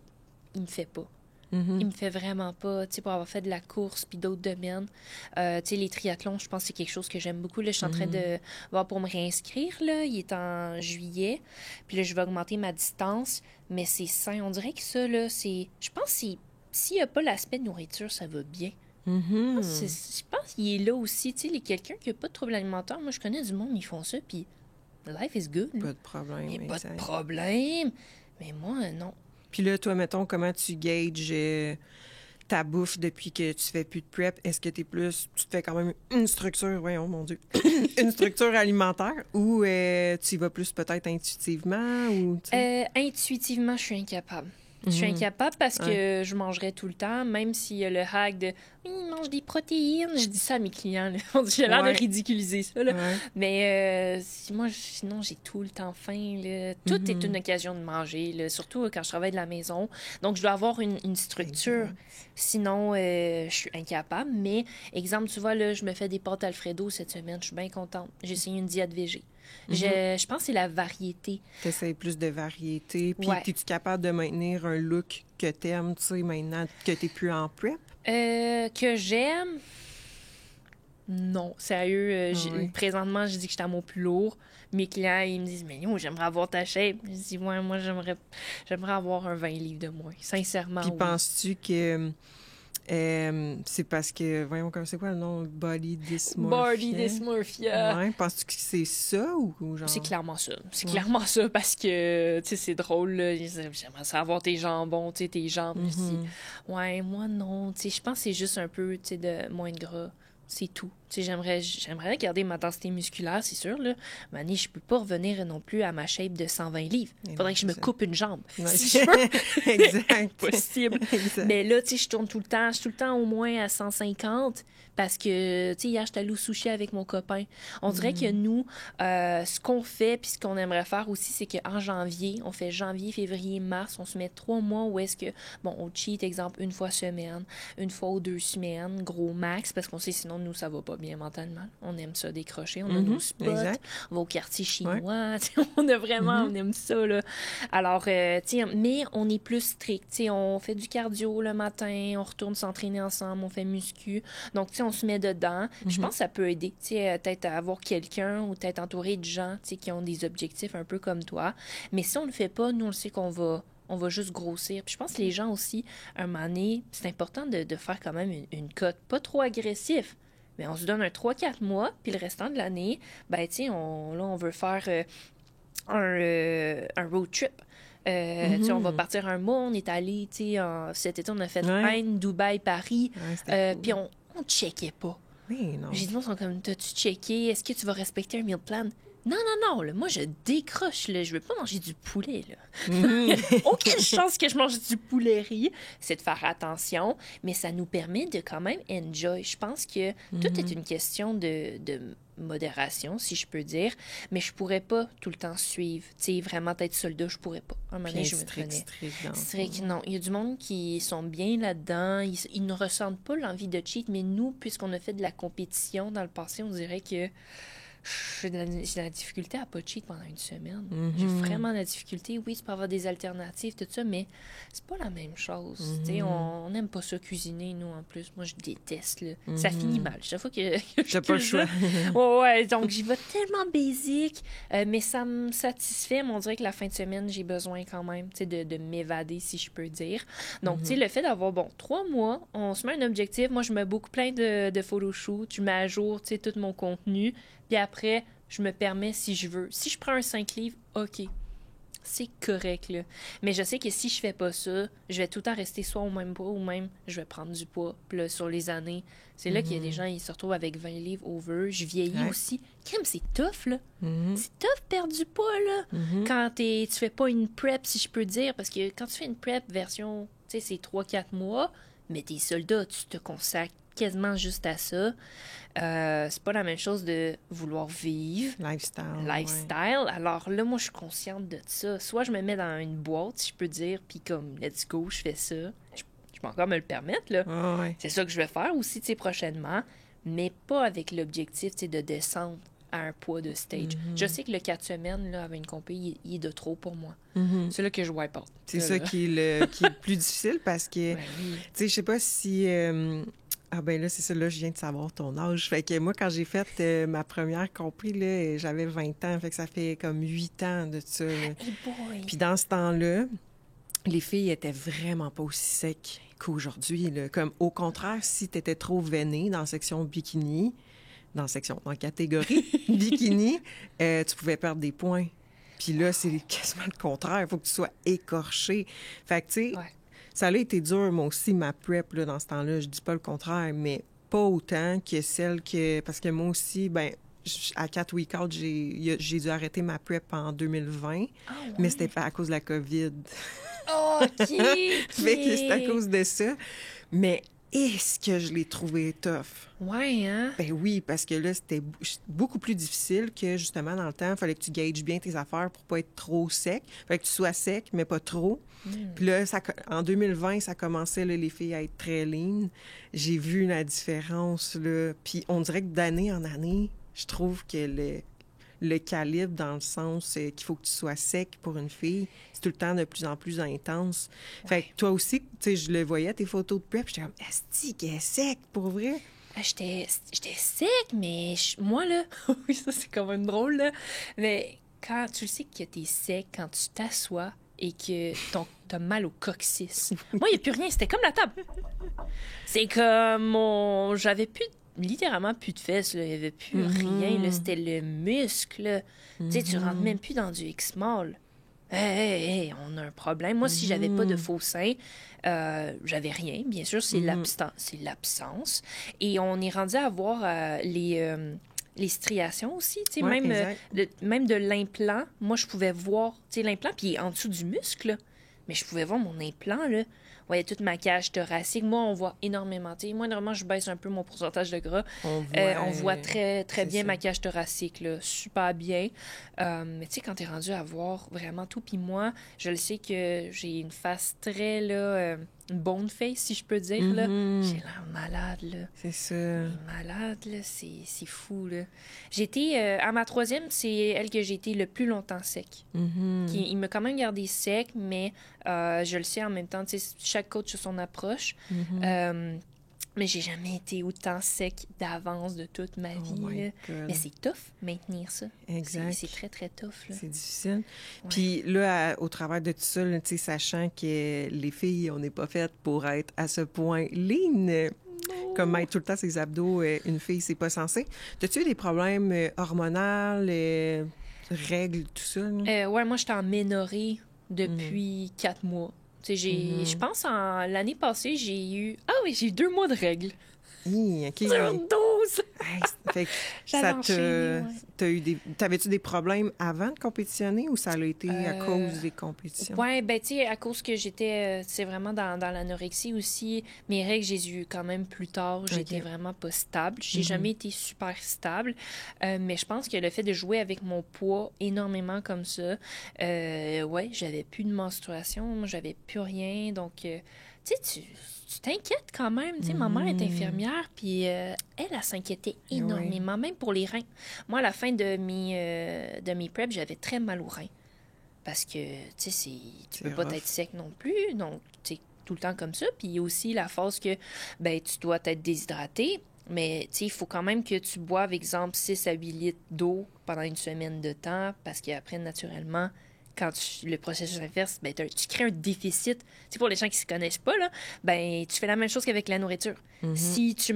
il me fait pas. Il me fait vraiment pas, tu sais, pour avoir fait de la course puis d'autres domaines. Tu sais, les triathlons, je pense que c'est quelque chose que j'aime beaucoup. Là, je suis en train de voir pour me réinscrire, là. Il est en juillet. Puis là, je vais augmenter ma distance. Mais c'est sain. On dirait que ça, là, c'est... Je pense que s'il n'y a pas l'aspect nourriture, ça va bien. Je pense qu'il est là aussi. Tu sais, quelqu'un qui n'a pas de trouble alimentaire, moi, je connais du monde, ils font ça, puis life is good. Pas de problème. Il n'y a pas de exact. problème. Mais moi, non. Puis là, toi, mettons, comment tu gages ta bouffe depuis que tu fais plus de prep? Est-ce que tu te fais quand même une structure, voyons, mon Dieu, une structure alimentaire ou tu y vas plus peut-être intuitivement ou, tu sais? Intuitivement, je suis incapable. Je suis incapable parce que je mangerais tout le temps, même s'il y a le hack de « Oui, mange des protéines ». Je dis ça à mes clients. Là. J'ai l'air Ouais. de ridiculiser ça. Là. Ouais. Mais sinon, j'ai tout le temps faim. Là. Tout est une occasion de manger, là, surtout quand je travaille de la maison. Donc, je dois avoir une structure. Exact. Sinon, je suis incapable. Mais, exemple, tu vois, là, je me fais des pâtes Alfredo cette semaine. Je suis bien contente. J'ai essayé une diète végé. Je pense que c'est la variété. T'essayes plus de variété. Puis, Ouais. es-tu capable de maintenir un look que t'aimes, tu sais, maintenant que t'es plus en prep? Que j'aime? Non, sérieux. Ouais. Présentement, je dis que j'étais à mon plus lourd. Mes clients, ils me disent « Mais yo, j'aimerais avoir ta shape. » Je dis « Ouais, moi, j'aimerais avoir un 20 livres de moins. » Sincèrement, Puis, oui. penses-tu que c'est parce que, voyons, c'est quoi le nom? Body dysmorphia? Body dysmorphia. Ouais, penses-tu que c'est ça ou genre... C'est clairement ça. C'est clairement ça parce que, tu sais, c'est drôle, là. J'aimerais ça avoir tes jambons, tu sais, tes jambes. Je dis, ouais, moi, non. Tu sais, je pense que c'est juste un peu, tu sais, de moins de gras. C'est tout. Tu sais, j'aimerais garder ma densité musculaire, c'est sûr, là. Mais je peux pas revenir non plus à ma shape de 120 livres. Mais Faudrait non, que je me c'est ça. coupe une jambe. Ouais. Si je veux. Exact. Possible. Exact. Mais là, tu sais, je tourne tout le temps. Je suis tout le temps au moins à 150 parce que, tu sais, hier, j'étais allée au sushi avec mon copain. On dirait que nous, ce qu'on fait puis ce qu'on aimerait faire aussi, c'est qu'en janvier, on fait janvier, février, mars, on se met 3 mois où est-ce que, bon, on cheat, exemple, une fois semaine, une fois ou 2 semaines, gros max, parce qu'on sait sinon, nous, ça va pas bien mentalement. On aime ça décrocher, on a nos spots, exact. on va au quartier chinois, on a vraiment, on aime ça, là. Alors, tu sais, mais on est plus strict, tu sais, on fait du cardio le matin, on retourne s'entraîner ensemble, on fait muscu, donc, tu sais, on se met dedans. Je pense que ça peut aider, tu sais, peut-être à avoir quelqu'un ou peut-être entouré de gens, tu sais, qui ont des objectifs un peu comme toi. Mais si on le fait pas, nous, on le sait qu'on va juste grossir. Puis je pense que les gens aussi, à un moment donné, c'est important de faire quand même une cote pas trop agressif. Mais on se donne un 3-4 mois, puis le restant de l'année, ben, tu sais, on veut faire un road trip. Tu sais, on va partir un mois, on est allé, tu sais, cet été, on a fait Inde, Dubaï, Paris, Ouais, c'était cool. puis on checkait pas. Mais non. J'ai dit, ils sont comme, t'as-tu checké? Est-ce que tu vas respecter un meal plan? Non, non, non, là, moi, je décroche, là. Je veux pas manger du poulet, là. Aucune chance que je mange du poulet riz. C'est de faire attention, mais ça nous permet de quand même enjoy. Je pense que tout est une question de modération, si je peux dire, mais je pourrais pas tout le temps suivre. Tu sais, vraiment être soldat, je pourrais pas. Un moment donné, je me prenais. Strict, non. Il y a du monde qui sont bien là-dedans. Ils ne ressentent pas l'envie de cheat, mais nous, puisqu'on a fait de la compétition dans le passé, on dirait que... on est un peu plus strict. On est un peu plus strict. Ouais. Mais tu sais, je pense que c'est important de faire quand même une cote pas trop agressif. Mais on se donne un 3-4 mois, puis le restant de l'année, ben, tu sais, on veut faire un mois, on est allé, tu sais, cet été, on a fait Inde, Dubaï, Paris, puis on checkait pas. J'ai dit, ils sont comme, t'as-tu checké? Est-ce que tu vas respecter un meal plan? Non, non, non, là, moi, je décroche, là. Je veux pas manger du poulet, là. j'ai de la difficulté à pas cheat pendant une semaine. J'ai vraiment de la difficulté. Oui, tu peux avoir des alternatives, tout ça, mais c'est pas la même chose. Tu sais, on n'aime pas ça cuisiner, nous, en plus. Moi, je déteste, là. Ça finit mal. Chaque fois que J'ai pas le choix. ouais, donc j'y vais tellement basique, mais ça me satisfait. Mais on dirait que la fin de semaine, j'ai besoin quand même, tu sais, de m'évader, si je peux dire. Donc, tu sais, le fait d'avoir, 3 mois, on se met un objectif. Moi, je mets beaucoup plein de photoshoots. Je mets à jour, tu sais, tout mon contenu. Puis après, je me permets si je veux. Si je prends un 5 livres, OK. C'est correct, là. Mais je sais que si je fais pas ça, je vais tout le temps rester soit au même poids ou même je vais prendre du poids. Puis là, sur les années, c'est là qu'il y a des gens, ils se retrouvent avec 20 livres over. Je vieillis aussi. Crème, c'est tough, là. C'est tough perdre du poids, là. Quand tu fais pas une prep, si je peux dire, parce que quand tu fais une prep version, tu sais, c'est 3-4 mois, mais t'es soldat, tu te consacres quasiment juste à ça. C'est pas la même chose de vouloir vivre. Lifestyle. Alors là, moi, je suis consciente de ça. Soit je me mets dans une boîte, si je peux dire, puis comme, let's go, je fais ça. Je peux encore me le permettre, là. C'est ça que je vais faire aussi, tu sais, prochainement, mais pas avec l'objectif, tu sais, de descendre à un poids de stage. Je sais que le 4 semaines, là, avec une compé, il est de trop pour moi. C'est là que je wipe out. C'est ça qui est le plus difficile parce que, tu sais, je sais pas si... Ah ben là, c'est ça, là, je viens de savoir ton âge. Fait que moi, quand j'ai fait ma première compé, là, j'avais 20 ans. Fait que ça fait comme 8 ans de ça. Puis dans ce temps-là, les filles étaient vraiment pas aussi secs qu'aujourd'hui. Là. Comme au contraire, si t'étais trop veinée dans la section bikini, dans la catégorie bikini, tu pouvais perdre des points. Puis là, c'est quasiment le contraire. Il faut que tu sois écorché. Fait que, tu sais... Ça a été dur, moi aussi, ma prep, là, dans ce temps-là. Je dis pas le contraire, mais pas autant que celle que... Parce que moi aussi, à 4 week out, j'ai dû arrêter ma prep en 2020, mais c'était pas à cause de la COVID. OK! Fait que c'est à cause de ça. Mais est-ce que je l'ai trouvé tough? Ouais, hein? Ben oui, parce que là, c'était beaucoup plus difficile que, justement, dans le temps, il fallait que tu gages bien tes affaires pour pas être trop sec. Fallait que tu sois sec, mais pas trop. Puis là, en 2020, ça commençait, là, les filles à être très lean. J'ai vu la différence, là. Puis on dirait que d'année en année, je trouve que le calibre, dans le sens qu'il faut que tu sois sec pour une fille, c'est tout le temps de plus en plus intense. Fait que toi aussi, tu sais, je le voyais, tes photos de prep, j'étais comme, asti, qu'elle est sec, pour vrai? J'étais sec, mais moi, là... oui, ça, c'est quand même drôle, là. Mais quand tu sais que t'es sec, quand tu t'assois et que t'as mal au coccyx. Moi, il n'y a plus rien. C'était comme la table. C'est comme j'avais littéralement plus de fesses, là. Il n'y avait plus rien, là. C'était le muscle, là. Tu sais, tu rentres même plus dans du X-Mall. Hey, on a un problème. Moi, si j'avais pas de faux seins, j'avais rien. Bien sûr, c'est l'absence. Et on est rendu à voir les striations aussi, tu sais, même de l'implant. Moi, je pouvais voir, tu sais, l'implant, puis en dessous du muscle, là. Mais je pouvais voir mon implant, là. On voyait toute ma cage thoracique. Moi, on voit énormément. Tu sais, moi, normalement, je baisse un peu mon pourcentage de gras. On voit très, très bien ma cage thoracique, là. Super bien. Mais tu sais, quand t'es rendu à voir vraiment tout, puis moi, je le sais que j'ai une face très, là... une bone face, si je peux dire, là. J'ai l'air malade, là. C'est ça. Malade, là, c'est fou, là. J'étais... à ma 3e, c'est elle que j'ai été le plus longtemps sec. Il m'a quand même gardé sec, mais je le sais en même temps, tu sais, chaque coach a son approche. Mais j'ai jamais été autant sec d'avance de toute ma vie. Là. Mais c'est tough, maintenir ça. Exact. C'est très, très tough. Là. C'est difficile. Puis là, au travers de tout ça, là, sachant que les filles, on n'est pas faites pour être à ce point lean, comme mettre tout le temps ses abdos, une fille, c'est pas censé. As-tu eu des problèmes hormonaux, règles, tout ça? Ouais, moi, j'étais en ménorrhée depuis 4 mois. Je pense l'année passée, j'ai eu 2 mois de règles. OK. Sur 12! Fait que t'avais-tu des problèmes avant de compétitionner ou ça a été à cause des compétitions? Oui, ben tu sais, à cause que j'étais, c'est vraiment dans l'anorexie aussi, mes règles, j'ai eu quand même plus tard, j'étais vraiment pas stable. J'ai jamais été super stable, mais je pense que le fait de jouer avec mon poids énormément comme ça, j'avais plus de menstruation, j'avais plus rien, donc... tu sais, tu t'inquiètes quand même. Tu sais, ma mère est infirmière, puis elle s'inquiétait énormément, même pour les reins. Moi, à la fin de mes preps, j'avais très mal aux reins. Parce que, tu sais, tu peux pas être sec non plus. Donc, tu sais, tout le temps comme ça. Puis il y a aussi la phase que, ben, tu dois être déshydraté. Mais, tu sais, il faut quand même que tu boives, exemple, 6 à 8 litres d'eau pendant une semaine de temps. Parce qu'après, naturellement, quand le processus inverse, ben, tu crées un déficit. Tu sais, pour les gens qui ne se connaissent pas, là, ben, tu fais la même chose qu'avec la nourriture. Si tu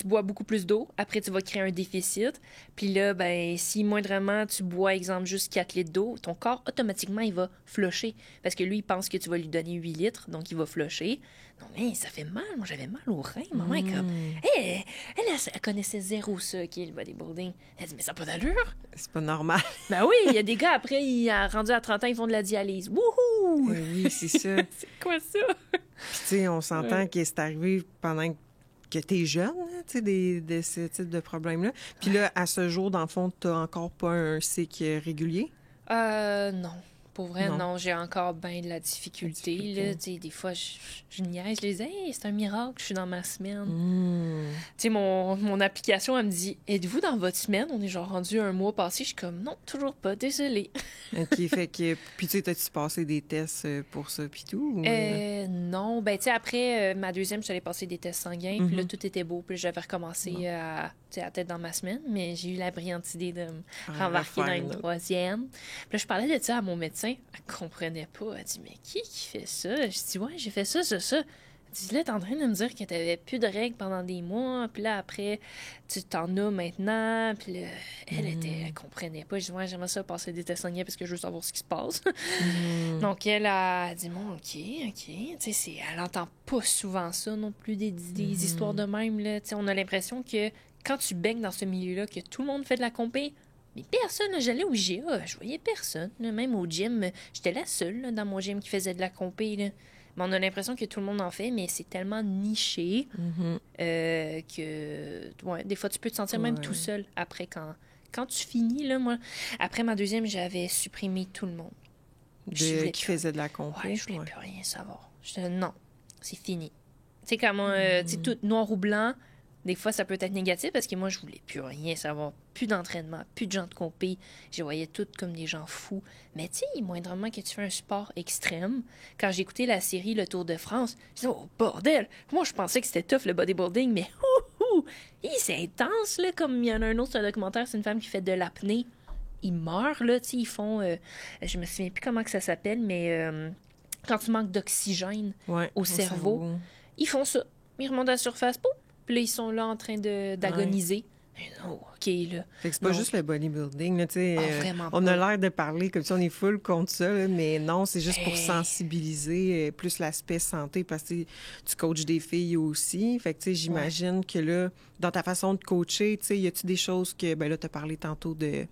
bois beaucoup plus d'eau, après, tu vas créer un déficit. Puis là, ben, si moindrement tu bois, exemple, juste 4 litres d'eau, ton corps, automatiquement, il va flusher. Parce que lui, il pense que tu vas lui donner 8 litres, donc il va flusher. Non, mais ça fait mal. Moi, j'avais mal aux reins. Maman est comme... Elle connaissait zéro ça, qui est le bodybuilding. Elle dit, mais ça n'a pas d'allure. C'est pas normal. Ben oui, il y a des gars, après, rendus à 30 ans, ils font de la dialyse. Wouhou! Oui, c'est ça. C'est quoi ça? Puis, tu sais, on s'entend que c'est arrivé pendant que t'es jeune, tu sais, de ce type de problème-là. Puis là, à ce jour, dans le fond, t'as encore pas un cycle régulier? Non. Pour vrai, non, j'ai encore bien de la difficulté. Là, des fois, je niaise, je dis « Hey, c'est un miracle, je suis dans ma semaine. » Tu sais, mon application, elle me dit « Êtes-vous dans votre semaine? » On est genre rendu un mois passé. Je suis comme « Non, toujours pas, désolée. » OK, fait que... Puis tu sais, t'as-tu passé des tests pour ça, puis tout? Ou... Non, ben tu sais, après ma deuxième, j'allais passer des tests sanguins, puis là, tout était beau. Puis j'avais recommencé à être dans ma semaine, mais j'ai eu la brillante idée de me rembarquer dans une troisième. Puis là, je parlais de ça à mon médecin. Elle comprenait pas. Elle dit, mais qui fait ça? Je dis, ouais, j'ai fait ça. Elle dit, là, t'es en train de me dire que t'avais plus de règles pendant des mois, puis là, après, tu t'en as maintenant. Puis là, elle comprenait pas. Je dis, ouais, j'aimerais ça passer des tests sanguins parce que je veux savoir ce qui se passe. Donc, elle a dit, bon, OK. Tu sais, elle entend pas souvent ça non plus, des histoires de même, là. Tu sais, on a l'impression que quand tu baignes dans ce milieu-là, que tout le monde fait de la compé, mais personne, là, j'allais au GA, je voyais personne. Là, même au gym, j'étais la seule là, dans mon gym qui faisait de la compé. Là. Mais on a l'impression que tout le monde en fait, mais c'est tellement niché que ouais, des fois, tu peux te sentir même tout seul après quand tu finis. Là, moi, après ma deuxième, j'avais supprimé tout le monde. Qui faisait de la compé? Ouais, je voulais plus rien savoir. Non, c'est fini. Tu sais, comment, tu sais, tout noir ou blanc, des fois, ça peut être négatif parce que moi, je voulais plus rien savoir. Plus d'entraînement, plus de gens de compé. Je voyais tout comme des gens fous. Mais tu sais, moindrement que tu fais un sport extrême, quand j'ai écouté la série Le Tour de France, je disais, oh bordel! Moi, je pensais que c'était tough le bodybuilding, mais c'est intense, là. Comme il y en a un autre documentaire, c'est une femme qui fait de l'apnée. Ils meurent, là, tu sais, ils font... je me souviens plus comment que ça s'appelle, mais quand tu manques d'oxygène au cerveau, ils font ça. Ils remontent à la surface, pouf! Puis là, ils sont là en train d'agoniser. Oh, OK, là. Fait que c'est pas juste le bodybuilding, là, tu sais. On pas. a l'air de parler comme si on est full contre ça, là, mais non, c'est juste pour sensibiliser plus l'aspect santé, parce que tu coaches des filles aussi. Fait que, tu sais, j'imagine que là, dans ta façon de coacher, tu sais, y a-tu des choses que, ben là, t'as parlé tantôt de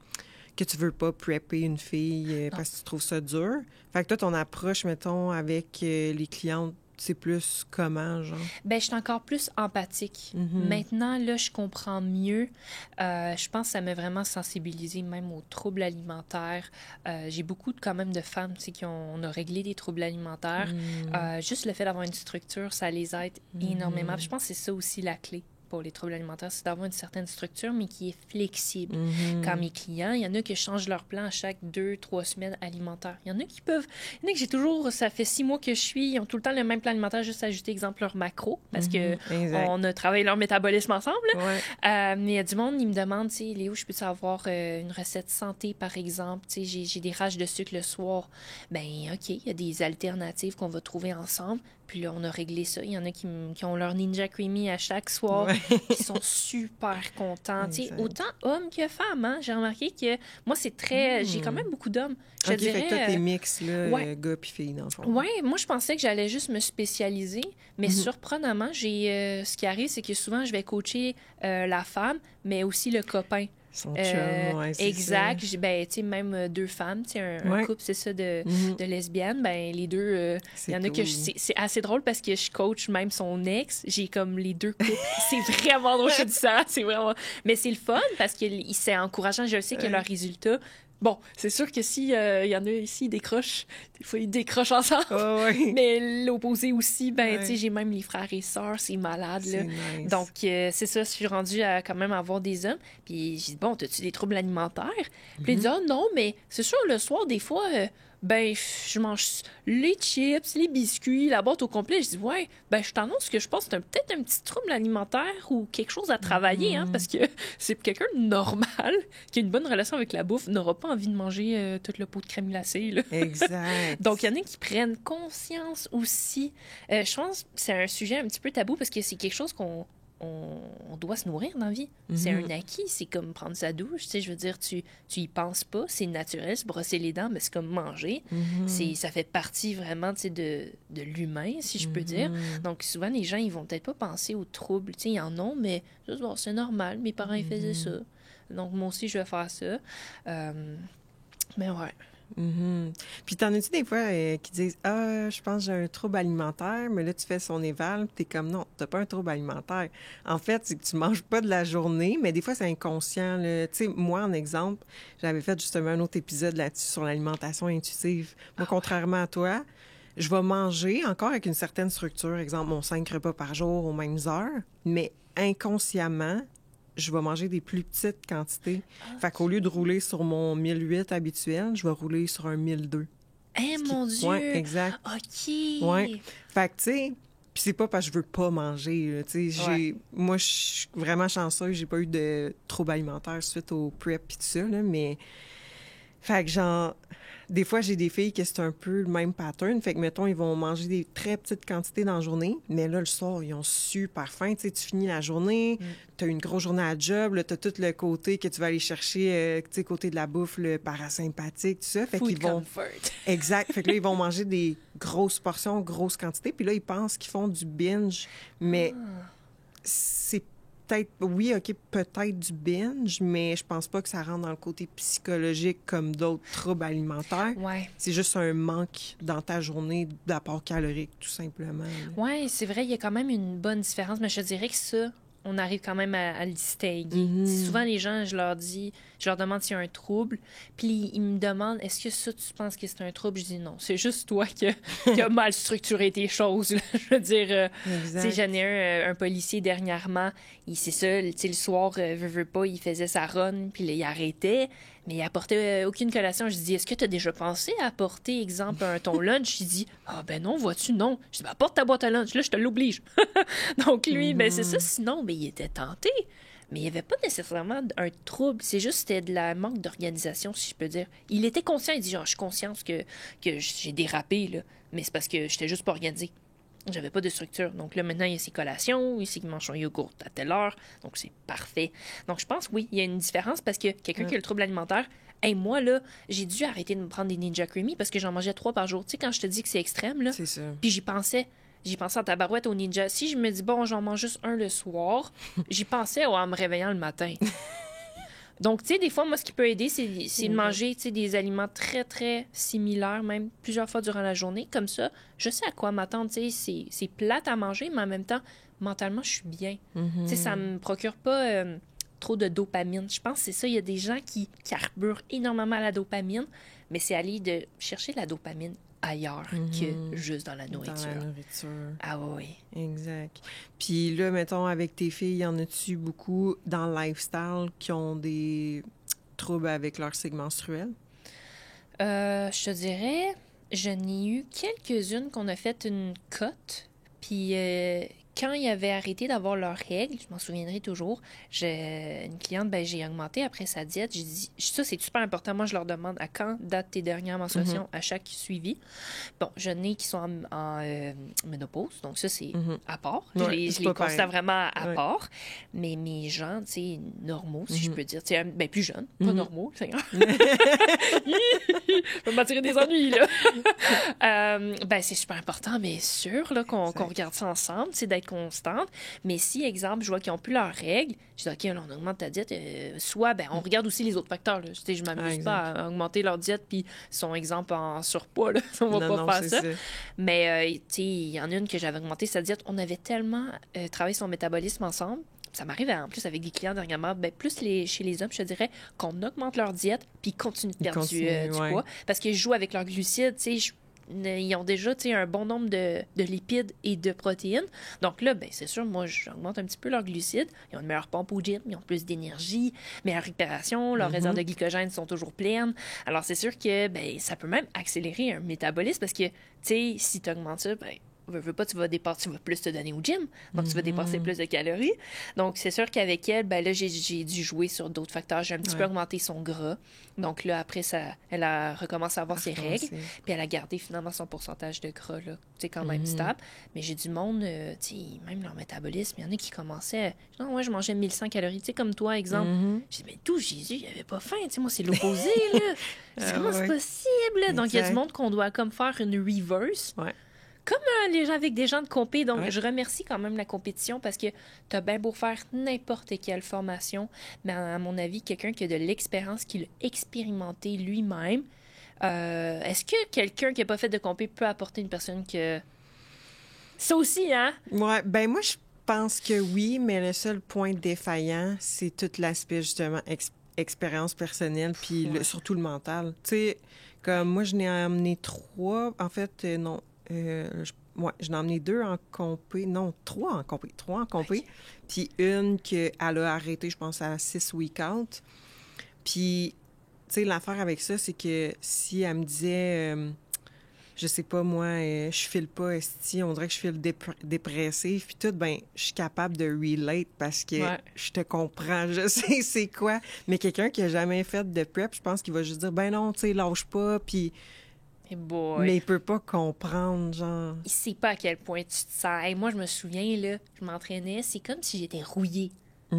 que tu veux pas prepper une fille parce que tu trouves ça dur. Fait que toi, ton approche, mettons, avec les clientes, c'est plus comment, genre? Ben, je suis encore plus empathique. Maintenant, là, je comprends mieux. Je pense que ça m'a vraiment sensibilisée même aux troubles alimentaires. J'ai beaucoup quand même de femmes qui on a réglé des troubles alimentaires. Juste le fait d'avoir une structure, ça les aide énormément. Puis je pense que c'est ça aussi la clé pour les troubles alimentaires, c'est d'avoir une certaine structure, mais qui est flexible. Quand mes clients, il y en a qui changent leur plan à chaque 2-3 semaines alimentaires. Il y en a qui peuvent... Il y en a que j'ai toujours... Ça fait 6 mois que je suis... Ils ont tout le temps le même plan alimentaire, juste ajouter, exemple, leur macro, parce que on a travaillé leur métabolisme ensemble. Mais il y a du monde, ils me demandent, tu sais, Léo, je peux avoir une recette santé, par exemple? Tu sais, j'ai des rages de sucre le soir. Ben OK, il y a des alternatives qu'on va trouver ensemble. Puis là, on a réglé ça. Il y en a qui ont leur Ninja Creamy à chaque soir, qui sont super contents. Autant hommes que femmes. Hein? J'ai remarqué que moi, c'est très... J'ai quand même beaucoup d'hommes. Je dirais, fait que toi, t'es mix, là, gars puis filles, dans le fond. Oui, moi, je pensais que j'allais juste me spécialiser, mais surprenamment, ce qui arrive, c'est que souvent, je vais coacher la femme, mais aussi le copain. Son chum, c'est exact. ça. Ben, tu sais, même 2 femmes, tu sais, un couple, c'est ça, de lesbiennes. Ben, les deux, il y en a que c'est assez drôle parce que je coach même son ex. J'ai comme les 2 couples. C'est vraiment drôle, je dis ça. C'est vraiment... Mais c'est le fun parce que c'est encourageant. Je sais que leurs résultats Bon, c'est sûr que si y en a ici, ils décrochent, des fois, ils décrochent ensemble. Oh, oui. Mais l'opposé aussi, ben, Ouais. tu sais, j'ai même les frères et sœurs, c'est malade, là. C'est nice. Donc, c'est ça, je suis rendue à quand même avoir des hommes. Puis j'ai dit, bon, t'as-tu des troubles alimentaires? Puis il dit, ah non, mais c'est sûr, le soir, des fois, ben, je mange les chips, les biscuits, la boîte au complet. Je dis, ouais, ben, je t'annonce que je pense que c'est peut-être un petit trouble alimentaire ou quelque chose à travailler, hein, parce que c'est quelqu'un de normal qui a une bonne relation avec la bouffe, n'aura pas envie de manger tout le pot de crème glacée, là. Exact. Donc, il y en a qui prennent conscience aussi. Je pense que c'est un sujet un petit peu tabou parce que c'est quelque chose on doit se nourrir dans la vie. C'est un acquis, c'est comme prendre sa douche, tu sais, je veux dire, tu y penses pas, c'est naturel, se brosser les dents, mais c'est comme manger. Ça fait partie vraiment, tu sais, de l'humain, si je peux dire. Donc, souvent, les gens, ils vont peut-être pas penser aux troubles, tu sais, ils en ont, mais juste, bon, c'est normal, mes parents, ils faisaient ça. Donc, moi aussi, je vais faire ça. Mais ouais. Puis t'en as-tu des fois qui disent « Ah, je pense que j'ai un trouble alimentaire », mais là, tu fais son éval, puis t'es comme « Non, t'as pas un trouble alimentaire. » En fait, c'est que tu manges pas de la journée, mais des fois, c'est inconscient, là. Tu sais, moi, en exemple, j'avais fait justement un autre épisode là-dessus sur l'alimentation intuitive. Moi, contrairement à toi, je vais manger encore avec une certaine structure, exemple, mon 5 repas par jour aux mêmes heures, mais inconsciemment, je vais manger des plus petites quantités. Fait qu'au lieu de rouler sur mon 1008 habituel, je vais rouler sur un 1002. Eh, mon Dieu! Oui, exact. OK! Oui. Fait que, tu sais, puis c'est pas parce que je veux pas manger, là, tu sais, moi, je suis vraiment chanceuse, j'ai pas eu de troubles alimentaires suite au PrEP et tout ça, là, mais... Fait que, genre, des fois, j'ai des filles qui c'est un peu le même pattern. Fait que, mettons, ils vont manger des très petites quantités dans la journée, mais là, le soir, ils ont super faim. Tu sais, tu finis la journée, tu as une grosse journée à job, là, tu as tout le côté que tu vas aller chercher, tu sais, côté de la bouffe, le parasympathique, tout ça. Fait Food qu'ils vont... comfort. Exact. Fait que là, ils vont manger des grosses portions, grosses quantités, puis là, ils pensent qu'ils font du binge, mais c'est peut-être, oui, OK, peut-être du binge, mais je pense pas que ça rentre dans le côté psychologique comme d'autres troubles alimentaires. Ouais. C'est juste un manque dans ta journée d'apport calorique, tout simplement. Ouais, c'est vrai, il y a quand même une bonne différence, mais je dirais que ça, on arrive quand même à le distinguer. Souvent, les gens, je leur demande s'il y a un trouble, puis ils me demandent, est-ce que ça, tu penses que c'est un trouble? Je dis non, c'est juste toi qui a mal structuré tes choses, là. Je veux dire, tu sais, j'en ai un policier dernièrement, c'est ça, tu sais, le soir, veut pas, il faisait sa run, puis là, il arrêtait, mais il apportait aucune collation. Je dis, est-ce que tu as déjà pensé à apporter, exemple, ton lunch? Il dit, ah ben non, vois-tu, non. Je dis, ben apporte ta boîte à lunch, là, je te l'oblige. Donc lui, ben c'est ça, sinon, ben il était tenté. Mais il n'y avait pas nécessairement un trouble, c'est juste c'était de la manque d'organisation, si je peux dire. Il était conscient, il dit, genre, je suis conscient que j'ai dérapé, là, mais c'est parce que j'étais juste pas organisé. J'avais pas de structure. Donc là, maintenant, il y a ses collations, il sait qu'il mange son yogourt à telle heure, donc c'est parfait. Donc je pense, oui, il y a une différence parce que quelqu'un qui a le trouble alimentaire, hey, moi, là, j'ai dû arrêter de me prendre des Ninja Creamy parce que j'en mangeais 3 par jour. Tu sais, quand je te dis que c'est extrême, là, c'est ça. puis j'y pensais en tabarouette au Ninja. Si je me dis, bon, j'en mange juste un le soir, j'y pensais en me réveillant le matin. Donc, tu sais, des fois, moi, ce qui peut aider, c'est de manger, tu sais, des aliments très, très similaires, même plusieurs fois durant la journée. Comme ça, je sais à quoi m'attendre, tu sais, c'est plate à manger, mais en même temps, mentalement, je suis bien. Tu sais, ça me procure pas trop de dopamine. Je pense que c'est ça, il y a des gens qui carburent énormément à la dopamine, mais c'est aller de chercher la dopamine ailleurs que juste dans la nourriture. Dans la nourriture. Ah oui. Exact. Puis là, mettons, avec tes filles, y en a-tu beaucoup dans le lifestyle qui ont des troubles avec leur cycle menstruel? Je te dirais, je n'ai eu quelques-unes qu'on a fait une cote, puis quand ils avaient arrêté d'avoir leurs règles, je m'en souviendrai toujours, une cliente, ben j'ai augmenté après sa diète. J'ai dit, ça c'est super important. Moi, je leur demande à quand date tes dernières menstruations à chaque suivi. Bon, j'en ai qui sont en ménopause, donc ça c'est à part. Je les considère vraiment à part. Mais mes gens, tu sais, normaux, si je peux dire, tu sais, ben plus jeunes, pas normaux, Seigneur. Je vais m'attirer des ennuis, là. Ben c'est super important, bien sûr, là, qu'on regarde ça ensemble, c'est d'être constante. Mais si, exemple, je vois qu'ils n'ont plus leurs règles, je dis, OK, là, on augmente ta diète. Soit, ben, on regarde aussi les autres facteurs. Là. Je m'amuse pas à augmenter leur diète, puis son exemple en surpoids. Là. On va pas faire ça. Mais, tu sais, il y en a une que j'avais augmenté sa diète. On avait tellement travaillé son métabolisme ensemble ça m'arrive en plus avec des clients dernièrement, ben plus chez les hommes, je te dirais qu'on augmente leur diète puis ils continuent de perdre du poids parce qu'ils jouent avec leurs glucides, tu sais, ils ont déjà un bon nombre de lipides et de protéines. Donc là, ben, c'est sûr, moi, j'augmente un petit peu leurs glucides. Ils ont une meilleure pompe au gym, ils ont plus d'énergie, meilleure récupération, leurs réserves de glycogène sont toujours pleines. Alors, c'est sûr que ben, ça peut même accélérer un métabolisme parce que, tu sais, si tu augmentes ça, ben, veux pas, tu vas plus te donner au gym, donc tu vas dépenser plus de calories. Donc, c'est sûr qu'avec elle, ben là, j'ai dû jouer sur d'autres facteurs. J'ai un petit peu augmenté son gras. Donc là, après, elle a recommencé à avoir ses règles, puis elle a gardé finalement son pourcentage de gras, là, tu sais, quand même stable. Mais j'ai du monde, tu sais, même leur métabolisme, il y en a qui commençaient, non, ouais, je mangeais 1100 calories, tu sais, comme toi, exemple. J'ai dit, mais d'où Jésus, il avait pas faim, tu sais, moi, c'est l'opposé, là. Comment c'est possible, là? Donc, il y a du monde qu'on doit comme faire une reverse. Comme les gens avec des gens de compé. Donc, je remercie quand même la compétition parce que tu as bien beau faire n'importe quelle formation, mais à mon avis, quelqu'un qui a de l'expérience, qui l'a expérimenté lui-même, est-ce que quelqu'un qui n'a pas fait de compé peut apporter une personne que... Ça aussi, hein? Ouais, ben moi, je pense que oui, mais le seul point défaillant, c'est tout l'aspect, justement, expérience personnelle, puis surtout le mental. Tu sais, comme moi, je n'ai amené 3, en fait, non... je n'ai emmené 2 en compé. Non, 3 en compé. 3 en compé. Puis une qu'elle a arrêté, je pense, à 6 week-out. Puis, tu sais, l'affaire avec ça, c'est que si elle me disait, je sais pas, moi, je file pas, esti, on dirait que je file dépressive, puis tout, ben, je suis capable de relate parce que je te comprends, je sais c'est quoi. Mais quelqu'un qui a jamais fait de prep, je pense qu'il va juste dire, ben non, tu sais, lâche pas, puis... Mais il peut pas comprendre, genre... Il sait pas à quel point tu te sens. Hey, moi, je me souviens, là, je m'entraînais, c'est comme si j'étais rouillée.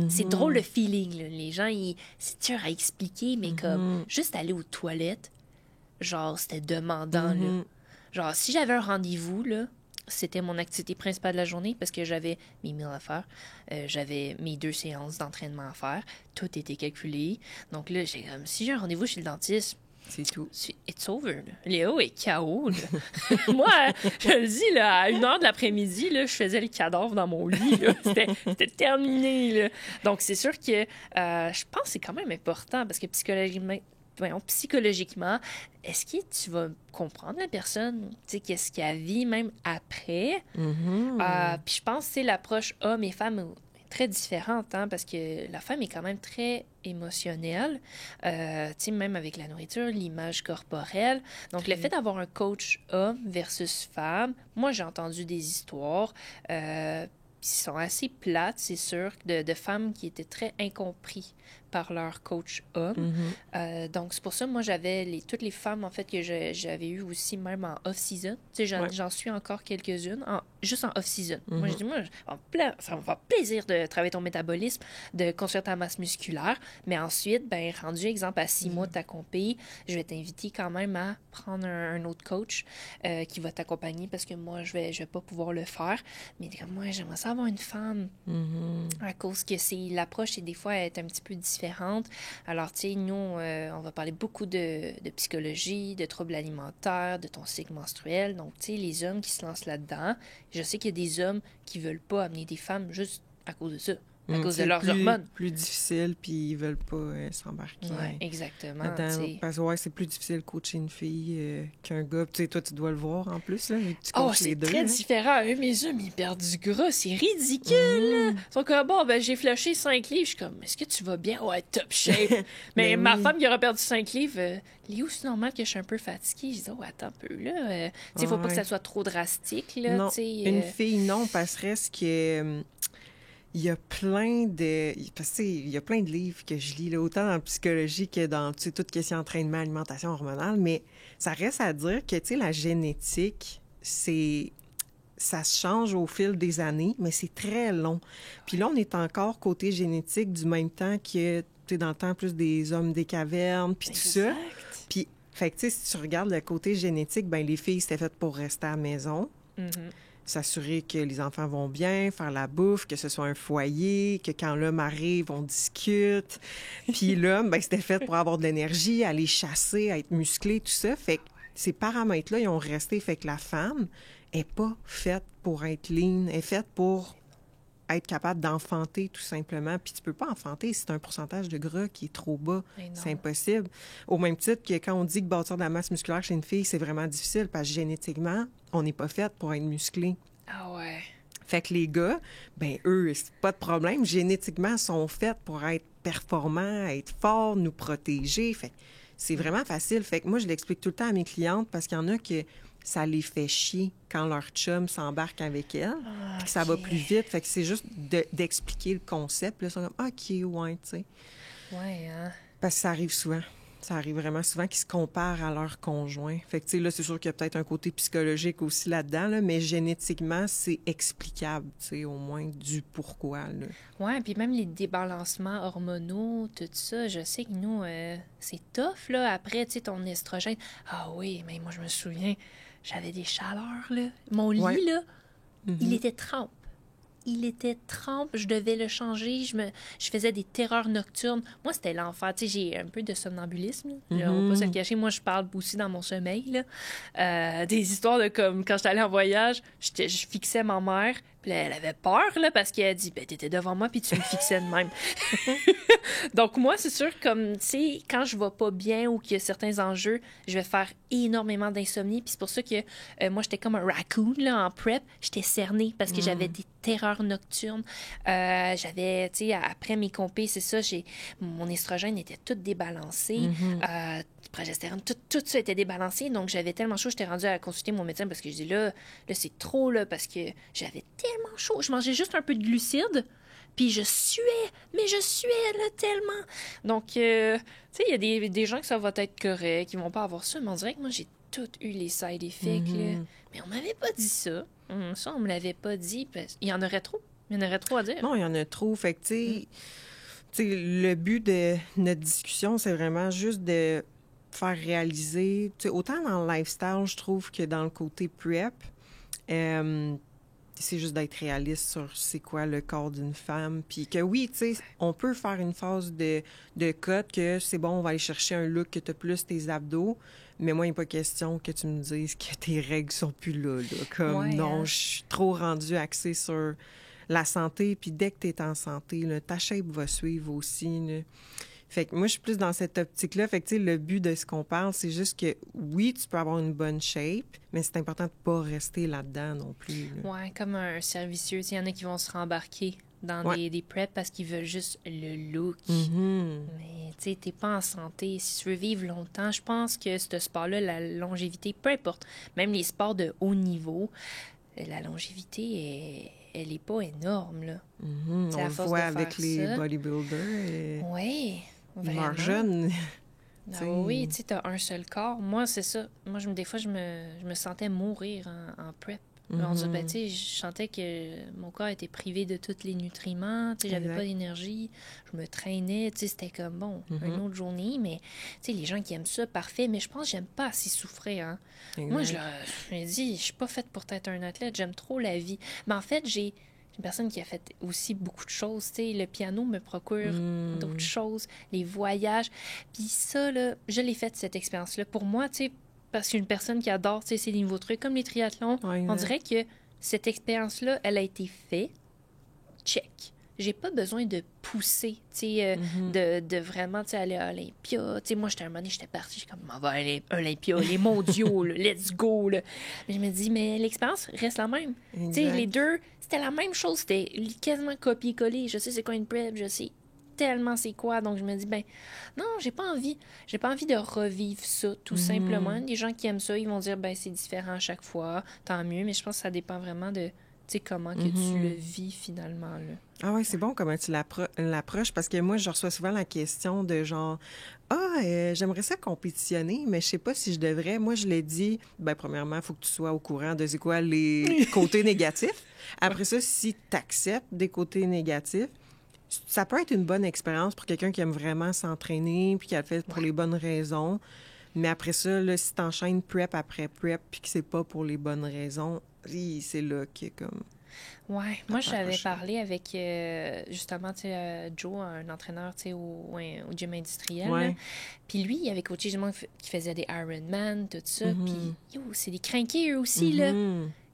C'est drôle le feeling, là. Les gens, c'est dur à expliquer, mais comme juste aller aux toilettes, genre, c'était demandant, là. Genre, si j'avais un rendez-vous, là, c'était mon activité principale de la journée parce que j'avais mes meals à faire, j'avais mes 2 séances d'entraînement à faire, tout était calculé. Donc là, j'ai comme, si j'ai un rendez-vous chez le dentiste, c'est tout. It's over, là. Léo est KO, là. Moi, je le dis, là, à 1h de l'après-midi, là, je faisais le cadavre dans mon lit, là. C'était terminé, là. Donc, c'est sûr que je pense que c'est quand même important parce que psychologiquement, est-ce que tu vas comprendre la personne, tu sais, qu'est-ce qu'elle vit même après? Puis je pense que c'est l'approche homme et femme très différente, hein, parce que la femme est quand même très émotionnelle, tu sais, même avec la nourriture, l'image corporelle. Donc, le fait d'avoir un coach homme versus femme, moi, j'ai entendu des histoires qui sont assez plates, c'est sûr, de femmes qui étaient très incompris par leur coach homme. Donc, c'est pour ça, moi, j'avais toutes les femmes, en fait, que j'avais eues aussi, même en off-season. Tu sais, j'en suis encore quelques-unes, juste en off-season. Moi, je dis, ça va me faire plaisir de travailler ton métabolisme, de construire ta masse musculaire. Mais ensuite, ben rendu, exemple, à 6 mois de ta compé, je vais t'inviter quand même à prendre un autre coach qui va t'accompagner parce que moi, je vais pas pouvoir le faire. Mais comme moi, j'aimerais ça avoir une femme à cause que l'approche, et des fois, est un petit peu différente. Alors, tu sais, nous, on va parler beaucoup de psychologie, de troubles alimentaires, de ton cycle menstruel. Donc, tu sais, les hommes qui se lancent là-dedans, je sais qu'il y a des hommes qui veulent pas amener des femmes juste à cause de ça, à cause de leurs hormones. C'est plus difficile, puis ils veulent pas s'embarquer. Oui, exactement. Parce que c'est plus difficile de coacher une fille qu'un gars. Tu sais, toi, tu dois le voir en plus, là, tu coaches les deux. C'est très différent. Eux, mes hommes, ils perdent du gras. C'est ridicule. Ils sont comme, bon, ben, j'ai flashé 5 livres. Je suis comme, est-ce que tu vas bien? Ouais, top shape. Mais ma femme qui aura perdu 5 livres, Léo, c'est normal que je suis un peu fatiguée. Je dis, oh, attends un peu, là. Tu sais, il faut pas que ça soit trop drastique, là. Non, une fille, non, parce que reste que... Il y a plein de... Parce que, il y a plein de livres que je lis, là, autant dans la psychologie que dans, tu sais, toute question d'entraînement, alimentation hormonale, mais ça reste à dire que, tu sais, la génétique, ça se change au fil des années, mais c'est très long. Puis là, on est encore côté génétique du même temps que, tu sais, dans le temps, plus des hommes des cavernes, puis tout ça. Puis, fait que, tu sais, si tu regardes le côté génétique, ben les filles, c'était fait pour rester à la maison. S'assurer que les enfants vont bien, faire la bouffe, que ce soit un foyer, que quand l'homme arrive, on discute. Puis l'homme, ben, c'était fait pour avoir de l'énergie, aller chasser, être musclé, tout ça. Fait que ces paramètres-là, ils ont resté. Fait que la femme est pas faite pour être lean, elle est faite pour être capable d'enfanter tout simplement. Puis tu peux pas enfanter si tu as un pourcentage de gras qui est trop bas. C'est impossible. Au même titre que quand on dit que bâtir de la masse musculaire chez une fille, c'est vraiment difficile parce que génétiquement, on n'est pas fait pour être musclé. Ah ouais. Fait que les gars, ben eux, c'est pas de problème. Génétiquement, sont faits pour être performants, être forts, nous protéger. Fait que c'est vraiment facile. Fait que moi, je l'explique tout le temps à mes clientes parce qu'il y en a que ça les fait chier quand leur chum s'embarque avec elles, puis que ça va plus vite. Fait que c'est juste d'expliquer le concept. Là, ils sont comme « OK, ouais, tu sais. » Ouais, hein? Parce que ça arrive souvent. Ça arrive vraiment souvent qu'ils se comparent à leur conjoint. Fait que, tu sais, là, c'est sûr qu'il y a peut-être un côté psychologique aussi là-dedans, là, mais génétiquement, c'est explicable, tu sais, au moins du pourquoi, là. Ouais, puis même les débalancements hormonaux, tout ça, je sais que nous, c'est tough, là, après, tu sais, ton estrogène. Ah oui, mais moi, je me souviens, j'avais des chaleurs, là. Mon lit, là, il était trempe. Il était trempe, je devais le changer, je faisais des terreurs nocturnes. Moi, c'était l'enfer. Tu sais, j'ai un peu de somnambulisme. On va pas se le cacher. Moi, je parle aussi dans mon sommeil. Là. Des histoires de comme quand j'étais allée en voyage, je fixais ma mère, puis elle avait peur là, parce qu'elle a dit ben, t'étais devant moi, puis tu me fixais de même. Donc, moi, c'est sûr, comme, tu sais, quand je vais pas bien ou qu'il y a certains enjeux, je vais faire énormément d'insomnie. Puis c'est pour ça que moi, j'étais comme un raccoon là, en prep. J'étais cernée parce que j'avais des terreurs nocturnes. J'avais, tu sais, après mes compés, c'est ça, mon estrogène était tout débalancé. Progestérone, tout ça était débalancé. Donc, j'avais tellement chaud, j'étais rendue à consulter mon médecin parce que je dis là c'est trop, là, parce que j'avais tellement chaud. Je mangeais juste un peu de glucides. Puis je suais, mais je suais là tellement. Donc, tu sais, il y a des gens que ça va être correct, qui vont pas avoir ça, mais on dirait que moi, j'ai tout eu les side effects, là. Mais on m'avait pas dit ça. Ça, on me l'avait pas dit. Parce... Il y en aurait trop. Il y en aurait trop à dire. Non, il y en a trop. Fait que, tu sais, le but de notre discussion, c'est vraiment juste de faire réaliser, tu sais, autant dans le lifestyle, je trouve, que dans le côté prep, c'est juste d'être réaliste sur c'est quoi le corps d'une femme. Puis que oui, tu sais, on peut faire une phase de cut que c'est bon, on va aller chercher un look que tu as plus tes abdos, mais moi, il n'est pas question que tu me dises que tes règles sont plus là. Comme non, je suis trop rendue axée sur la santé, puis dès que tu es en santé, là, ta shape va suivre aussi. Là. Fait que moi, je suis plus dans cette optique-là. Fait que, tu sais, le but de ce qu'on parle, c'est juste que, oui, tu peux avoir une bonne shape, mais c'est important de pas rester là-dedans non plus. Là. Ouais, comme un servicieux. Il y en a qui vont se rembarquer dans des preps parce qu'ils veulent juste le look. Mais, tu sais, t'es pas en santé. Si tu veux vivre longtemps, je pense que ce sport-là, la longévité, peu importe, même les sports de haut niveau, la longévité, elle est pas énorme, là. On le voit avec les bodybuilders. Oui. Ils meurent jeunes. Ah oui, tu sais, t'as un seul corps. Moi, c'est ça. Moi, des fois, je me sentais mourir en prep. Ben, tu sais, je sentais que mon corps était privé de tous les nutriments. Tu sais, j'avais pas d'énergie. Je me traînais. Tu sais, c'était comme, bon, une autre journée. Mais, tu sais, les gens qui aiment ça, parfait. Mais je pense que j'aime pas assez souffrir, hein. Moi, je me dis, je suis pas faite pour être un athlète. J'aime trop la vie. Mais en fait, j'ai une personne qui a fait aussi beaucoup de choses. Tu sais, le piano me procure d'autres choses, les voyages. Puis ça, là, je l'ai fait, cette expérience-là. Pour moi, tu sais, parce qu'une personne qui adore, tu sais, ces nouveaux trucs, comme les triathlons, on dirait que cette expérience-là, elle a été faite. Check. J'ai pas besoin de pousser, tu sais, de vraiment, tu sais, aller à Olympia. Tu sais, moi, j'étais un moment donné, j'étais partie, je suis comme, on va aller à Olympia, les mondiaux, là, let's go, là. Mais je me dis, mais l'expérience reste la même. Tu sais, les deux, c'était la même chose, c'était quasiment copier-coller. Je sais c'est quoi une prep, je sais tellement c'est quoi. Donc, je me dis, ben non, j'ai pas envie de revivre ça, tout simplement. Les gens qui aiment ça, ils vont dire, ben c'est différent à chaque fois, tant mieux. Mais je pense que ça dépend vraiment de, tu sais, comment que tu le vis, finalement, là. Ah ouais, c'est bon comment tu l'approches, parce que moi, je reçois souvent la question de genre, j'aimerais ça compétitionner, mais je sais pas si je devrais. Moi, je l'ai dit, ben premièrement, il faut que tu sois au courant de c'est quoi les côtés négatifs. Après ça, si tu acceptes des côtés négatifs, ça peut être une bonne expérience pour quelqu'un qui aime vraiment s'entraîner puis qui a fait pour les bonnes raisons. Mais après ça, là, si t'enchaînes prep après prep puis que c'est pas pour les bonnes raisons, c'est là qu'il est comme... Ouais, moi, j'avais parlé avec, justement, tu sais, Joe, un entraîneur, tu sais, au gym industriel. Ouais. Puis lui, il avait coaché du monde qui faisait des Ironman, tout ça. Puis, c'est des crinqués, eux aussi, là.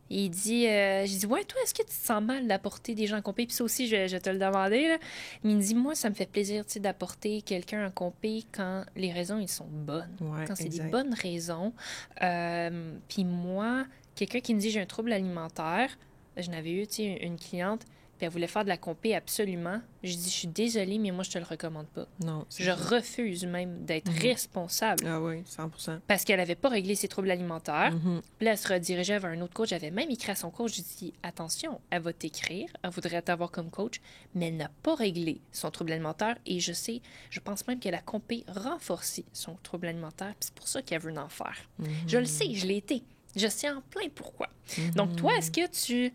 Il dit, j'ai dit, ouais, toi, est-ce que tu te sens mal d'apporter des gens en compé? Puis ça aussi, je te le demandais, là. Mais il me dit, moi, ça me fait plaisir, tu sais, d'apporter quelqu'un en compé quand les raisons, ils sont bonnes. Ouais, Quand c'est des exact. bonnes raisons. Puis moi, quelqu'un qui me dit, j'ai un trouble alimentaire, je n'avais eu, tu sais, une cliente, puis elle voulait faire de la compé absolument. Je dis, je suis désolée, mais moi, je te le recommande pas. Non, c'est Je ça. refuse même d'être responsable Ah oui, 100%. parce qu'elle n'avait pas réglé ses troubles alimentaires. Mhm. Puis là, elle se redirigeait vers un autre coach. J'avais même écrit à son coach, j'ai dit, attention, elle va t'écrire, elle voudrait t'avoir comme coach, mais elle n'a pas réglé son trouble alimentaire. Et je pense même qu'elle a renforcé son trouble alimentaire. Puis c'est pour ça qu'elle veut en faire. Je le sais, je l'ai été. Je sais en plein pourquoi. Donc toi, est-ce que tu...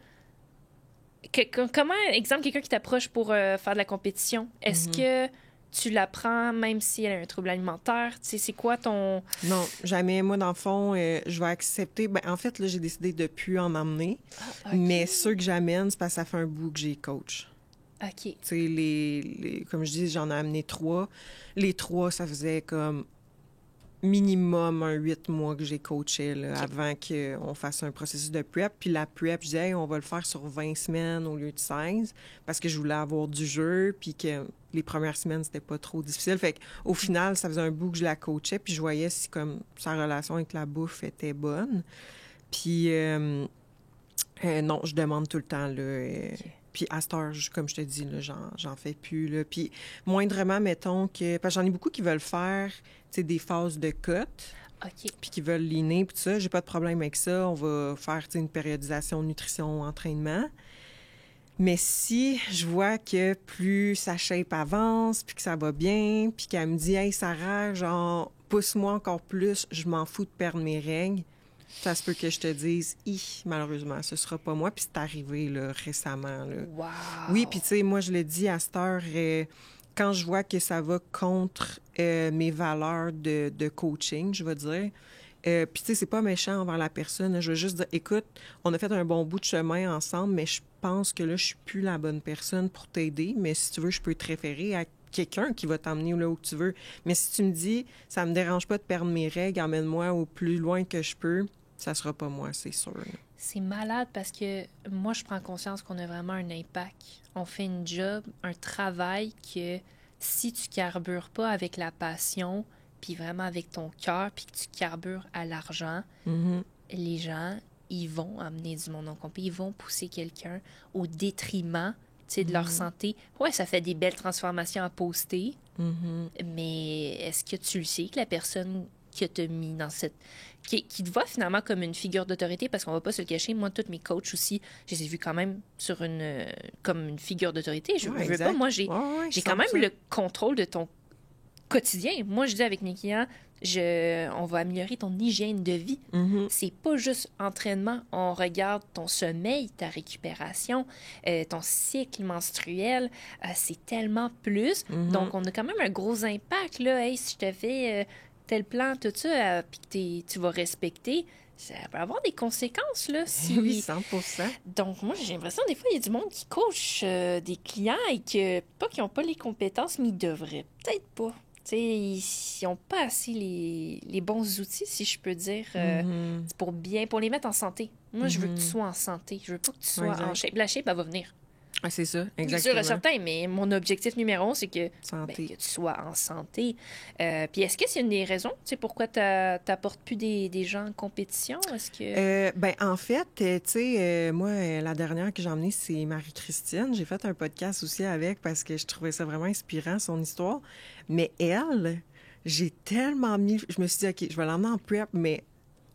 comment, exemple, quelqu'un qui t'approche pour faire de la compétition, est-ce que tu la prends même si elle a un trouble alimentaire? Tu sais, c'est quoi ton... Non, jamais. Moi, dans le fond, je vais accepter. Ben, en fait, là, j'ai décidé de plus en emmener. OK. Mais ceux que j'amène, c'est parce que ça fait un bout que j'ai coach. OK. Tu sais, comme je dis, j'en ai amené 3. Les 3, ça faisait comme minimum un 8 mois que j'ai coaché là, avant qu'on fasse un processus de prep. Puis la prep, je disais, hey, on va le faire sur 20 semaines au lieu de 16 parce que je voulais avoir du jeu puis que les premières semaines, c'était pas trop difficile. Fait qu'au final, ça faisait un bout que je la coachais puis je voyais si comme sa relation avec la bouffe était bonne. Puis non, je demande tout le temps, là. Puis à cette heure, comme je te dis, là, j'en fais plus. Là. Puis moindrement, mettons que... Parce que j'en ai beaucoup qui veulent faire des phases de cut, OK. puis qui veulent leaner, puis tout ça. J'ai pas de problème avec ça. On va faire une périodisation nutrition, entraînement. Mais si je vois que plus sa shape avance, puis que ça va bien, puis qu'elle me dit « Hey, Sarah, genre, pousse-moi encore plus, je m'en fous de perdre mes règles », ça se peut que je te dise « malheureusement, ce sera pas moi », puis c'est arrivé là, récemment. Là. Wow! Oui, puis tu sais, moi, je le dis à cette heure, quand je vois que ça va contre mes valeurs de coaching, je vais dire, puis tu sais, c'est pas méchant envers la personne, je veux juste dire, écoute, on a fait un bon bout de chemin ensemble, mais je pense que là, je suis plus la bonne personne pour t'aider, mais si tu veux, je peux te référer à quelqu'un qui va t'emmener là où tu veux. Mais si tu me dis, ça me dérange pas de perdre mes règles, emmène-moi au plus loin que je peux, ça sera pas moi, c'est sûr. C'est malade parce que moi, je prends conscience qu'on a vraiment un impact. On fait une job, un travail que si tu carbures pas avec la passion, puis vraiment avec ton cœur, puis que tu carbures à l'argent, les gens, ils vont amener du monde en compé, ils vont pousser quelqu'un au détriment, tu sais, de leur santé. Ouais, ça fait des belles transformations à poster, mais est-ce que tu le sais que la personne qui t'a mis dans cette... qui te voit finalement comme une figure d'autorité, parce qu'on va pas se le cacher, moi, tous mes coachs aussi, je les ai vus quand même sur comme une figure d'autorité. Je veux pas, moi, j'ai quand même le contrôle de ton quotidien. Moi, je dis avec mes clients, on va améliorer ton hygiène de vie. C'est pas juste entraînement. On regarde ton sommeil, ta récupération, ton cycle menstruel. C'est tellement plus. Donc, on a quand même un gros impact, là. Hey, si je te fais tel plan, tout ça, puis que tu vas respecter, ça peut avoir des conséquences, là. Oui, 100%. Donc, moi, j'ai l'impression, des fois, il y a du monde qui coach des clients et que, pas qu'ils n'ont pas les compétences, mais ils devraient peut-être pas. Tu sais, ils n'ont pas assez les bons outils, si je peux dire, pour les mettre en santé. Moi, je veux que tu sois en santé. Je veux pas que tu sois en shape. La shape, elle va venir. Ah, c'est ça, exactement. C'est sûr et certain, mais mon objectif numéro 1, c'est que tu sois en santé. Puis est-ce que c'est une des raisons, tu sais, pourquoi tu n'apportes plus des gens en compétition? Est-ce que... en fait, tu sais, moi, la dernière que j'ai emmenée, c'est Marie-Christine. J'ai fait un podcast aussi avec parce que je trouvais ça vraiment inspirant, son histoire. Mais elle, j'ai tellement mis... Je me suis dit, OK, je vais l'emmener en prep, mais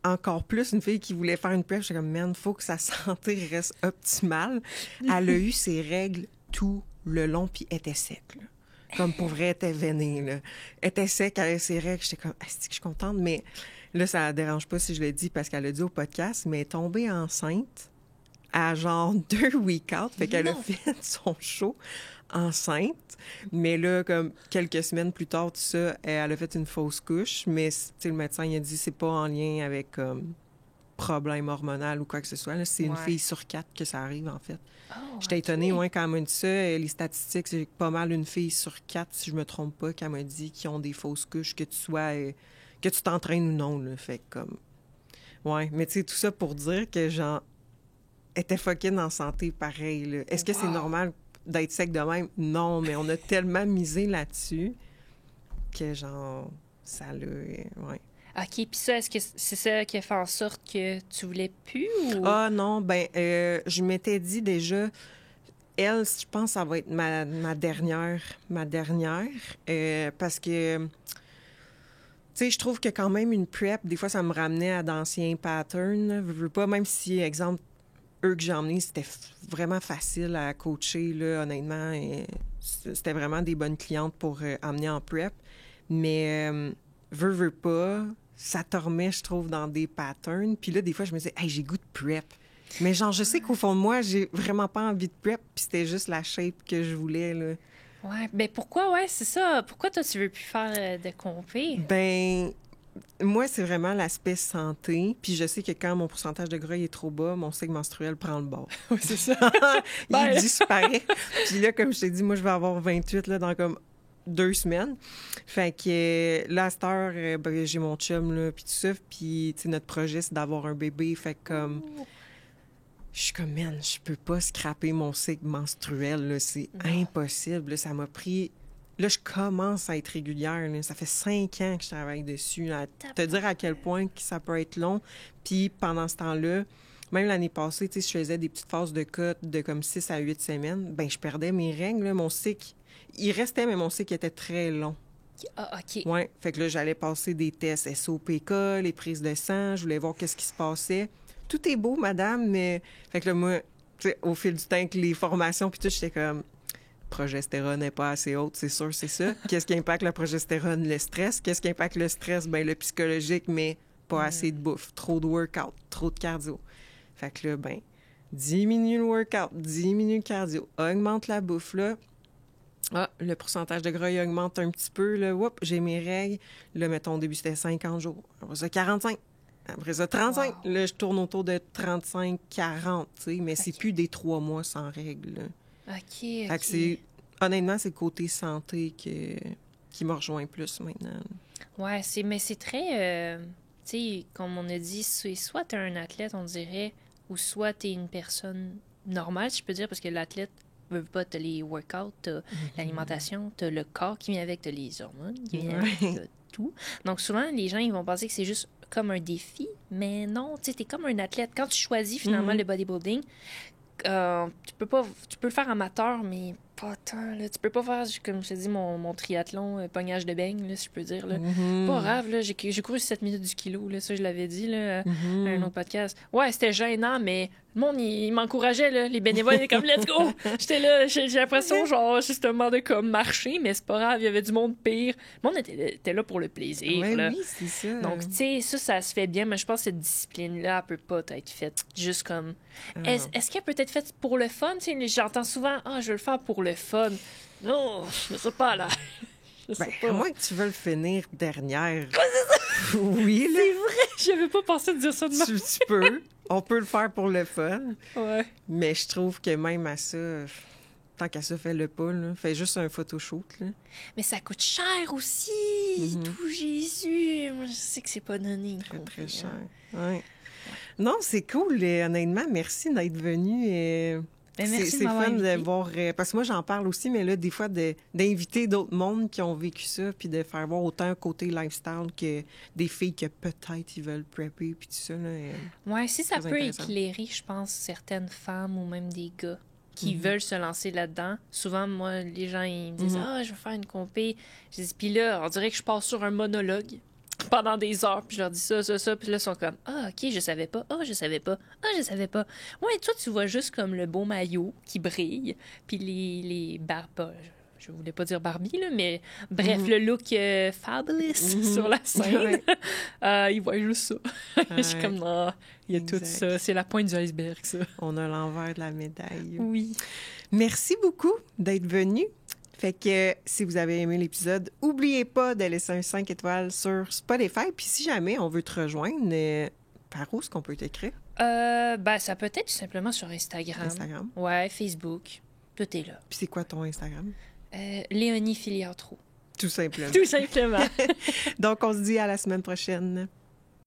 encore plus une fille qui voulait faire une prep. J'étais comme, man, faut que sa santé reste optimale. Elle a eu ses règles tout le long, puis elle était sec, là. Comme pour vrai, elle était veinée, là. Elle était sec, elle avait ses règles. J'étais comme, est-ce que je suis contente? Mais là, ça la dérange pas si je le dis parce qu'elle a dit au podcast, mais elle est tombée enceinte à genre 2 week out. Fait qu'elle a fait son show enceinte. Mais là, comme quelques semaines plus tard, tout ça, elle a fait une fausse couche. Mais le médecin, il a dit c'est pas en lien avec problème hormonal ou quoi que ce soit. Là, c'est une fille sur 4 que ça arrive, en fait. Oh, j'étais étonnée, quand elle m'a dit ça. Les statistiques, c'est pas mal une fille sur 4, si je me trompe pas, qu'elle m'a dit qui ont des fausses couches, que tu sois... que tu t'entraînes ou non, là. Fait comme... Ouais, mais tu sais, tout ça pour dire que, genre, était fucking en santé pareil. Là. Est-ce que c'est normal d'être sec de même? Non, mais on a tellement misé là-dessus que genre, ça l'a... Ouais. OK, puis ça, est-ce que c'est ça qui a fait en sorte que tu voulais plus ou... Ah non, ben je m'étais dit déjà, elle, je pense que ça va être ma dernière, parce que, tu sais, je trouve que quand même une prep, des fois, ça me ramenait à d'anciens patterns. Là. Je veux pas, même si, exemple, eux que j'ai emmenés, c'était vraiment facile à coacher, là, honnêtement. Et c'était vraiment des bonnes clientes pour amener en prep. Mais, veux pas, ça te remet, je trouve, dans des patterns. Puis là, des fois, je me disais, hey, j'ai goût de prep. Mais genre, je sais qu'au fond de moi, j'ai vraiment pas envie de prep, puis c'était juste la shape que je voulais, là. Ouais, ben pourquoi, ouais, c'est ça. Pourquoi toi, tu veux plus faire de compé? Ben, moi, c'est vraiment l'aspect santé. Puis je sais que quand mon pourcentage de gras est trop bas, mon cycle menstruel prend le bord. Oui, c'est ça. Il disparaît. Puis là, comme je t'ai dit, moi, je vais avoir 28 là, dans comme 2 semaines. Fait que là, à cette heure, ben, j'ai mon chum, là, puis tout ça. Puis, tu sais, notre projet, c'est d'avoir un bébé. Fait que comme... Je suis comme, man, je peux pas scraper mon cycle menstruel, là. C'est impossible. Là, ça m'a pris... Là, je commence à être régulière. Là. Ça fait 5 ans que je travaille dessus. Là, te dire à quel point que ça peut être long. Puis pendant ce temps-là, même l'année passée, tu sais, je faisais des petites phases de cote de comme 6 à 8 semaines. Ben, je perdais mes règles. Là. Mon cycle, il restait, mais mon cycle était très long. Ah, OK. Oui. Fait que là, j'allais passer des tests SOPK, les prises de sang. Je voulais voir qu'est-ce qui se passait. Tout est beau, madame, mais... Fait que là, moi, tu sais, au fil du temps, avec les formations, puis tout, j'étais comme... Progestérone n'est pas assez haute, c'est sûr, c'est ça. Qu'est-ce qui impacte la progestérone? Le stress. Qu'est-ce qui impacte le stress? Ben le psychologique, mais pas assez de bouffe. Trop de workout, trop de cardio. Fait que là, ben, diminue le workout, diminue le cardio, augmente la bouffe, là. Ah, le pourcentage de gras, il augmente un petit peu, là. Oups, j'ai mes règles. Là, mettons, au début, c'était 50 jours. Après ça, 45. Après ça, 35. Wow. Là, je tourne autour de 35, 40, tu sais. Mais c'est plus des 3 mois sans règles, là. OK. Fait que c'est, honnêtement, c'est le côté santé qui me rejoint plus maintenant. Ouais, mais c'est très... tu sais, comme on a dit, soit t'es un athlète, on dirait, ou soit t'es une personne normale, si je peux dire, parce que l'athlète veut pas, t'as les workouts, t'as l'alimentation, t'as le corps qui vient avec, t'as les hormones qui viennent avec, t'as tout. Donc souvent, les gens, ils vont penser que c'est juste comme un défi, mais non, tu sais, t'es comme un athlète. Quand tu choisis finalement le bodybuilding, tu peux le faire amateur, mais pas tant, là. Tu peux pas faire, comme je te dis, mon triathlon, pognage de beigne, là, si je peux dire, là. Pas grave, là. J'ai couru 7 minutes du kilo, là. Ça, je l'avais dit, là, à un autre podcast. Ouais, c'était gênant, mais le monde, il m'encourageait, là. Les bénévoles étaient comme, let's go! J'étais là, j'ai l'impression, genre, justement, de comme marcher, mais c'est pas grave, il y avait du monde pire. Le monde était là pour le plaisir, là. Oui, c'est ça. Donc, tu sais, ça se fait bien, mais je pense que cette discipline-là, elle peut pas être faite juste comme... Est-ce qu'elle peut être faite pour le fun? Tu sais, j'entends souvent, je veux le faire pour le fun. Non, je sais pas, là. À moins que tu veux le finir dernière. Quoi, c'est ça? Oui, là. C'est vrai, j'avais pas pensé de dire ça de même. Tu peux. On peut le faire pour le fun. Ouais. Mais je trouve que même à ça... Tant qu'à ça, fais-le pas, là. Fais juste un photoshoot, là. Mais ça coûte cher aussi! Tout Jésus! Moi, je sais que c'est pas donné. Très, très cher. Ouais. Non, c'est cool. Honnêtement, merci d'être venu. Merci c'est fun de voir... parce que moi, j'en parle aussi, mais là, des fois, d'inviter d'autres mondes qui ont vécu ça, puis de faire voir autant un côté lifestyle que des filles que peut-être ils veulent prepper, puis tout ça, là. Ouais, si ça peut éclairer, je pense, certaines femmes ou même des gars qui veulent se lancer là-dedans. Souvent, moi, les gens, ils me disent « je veux faire une compé. » Je dis, puis là, on dirait que je passe sur un monologue pendant des heures, puis je leur dis ça, puis là, ils sont comme « Ah, OK, je savais pas. Ah, je savais pas. Ah, je savais pas. » Ouais, toi, tu vois juste comme le beau maillot qui brille, puis les barbes... Je voulais pas dire Barbie, là, mais bref, le look fabulous sur la scène. Ils voient juste ça. Je suis comme, non, il y a tout ça. C'est la pointe du iceberg, ça. On a l'envers de la médaille. Oui. Merci beaucoup d'être venu. Fait que si vous avez aimé l'épisode, n'oubliez pas de laisser un 5 étoiles sur Spotify. Puis si jamais on veut te rejoindre, par où est-ce qu'on peut t'écrire? Ça peut être tout simplement sur Instagram. Ouais, Facebook. Tout est là. Puis c'est quoi ton Instagram? Léonie Filiatro. Tout simplement. Tout simplement. Donc, on se dit à la semaine prochaine.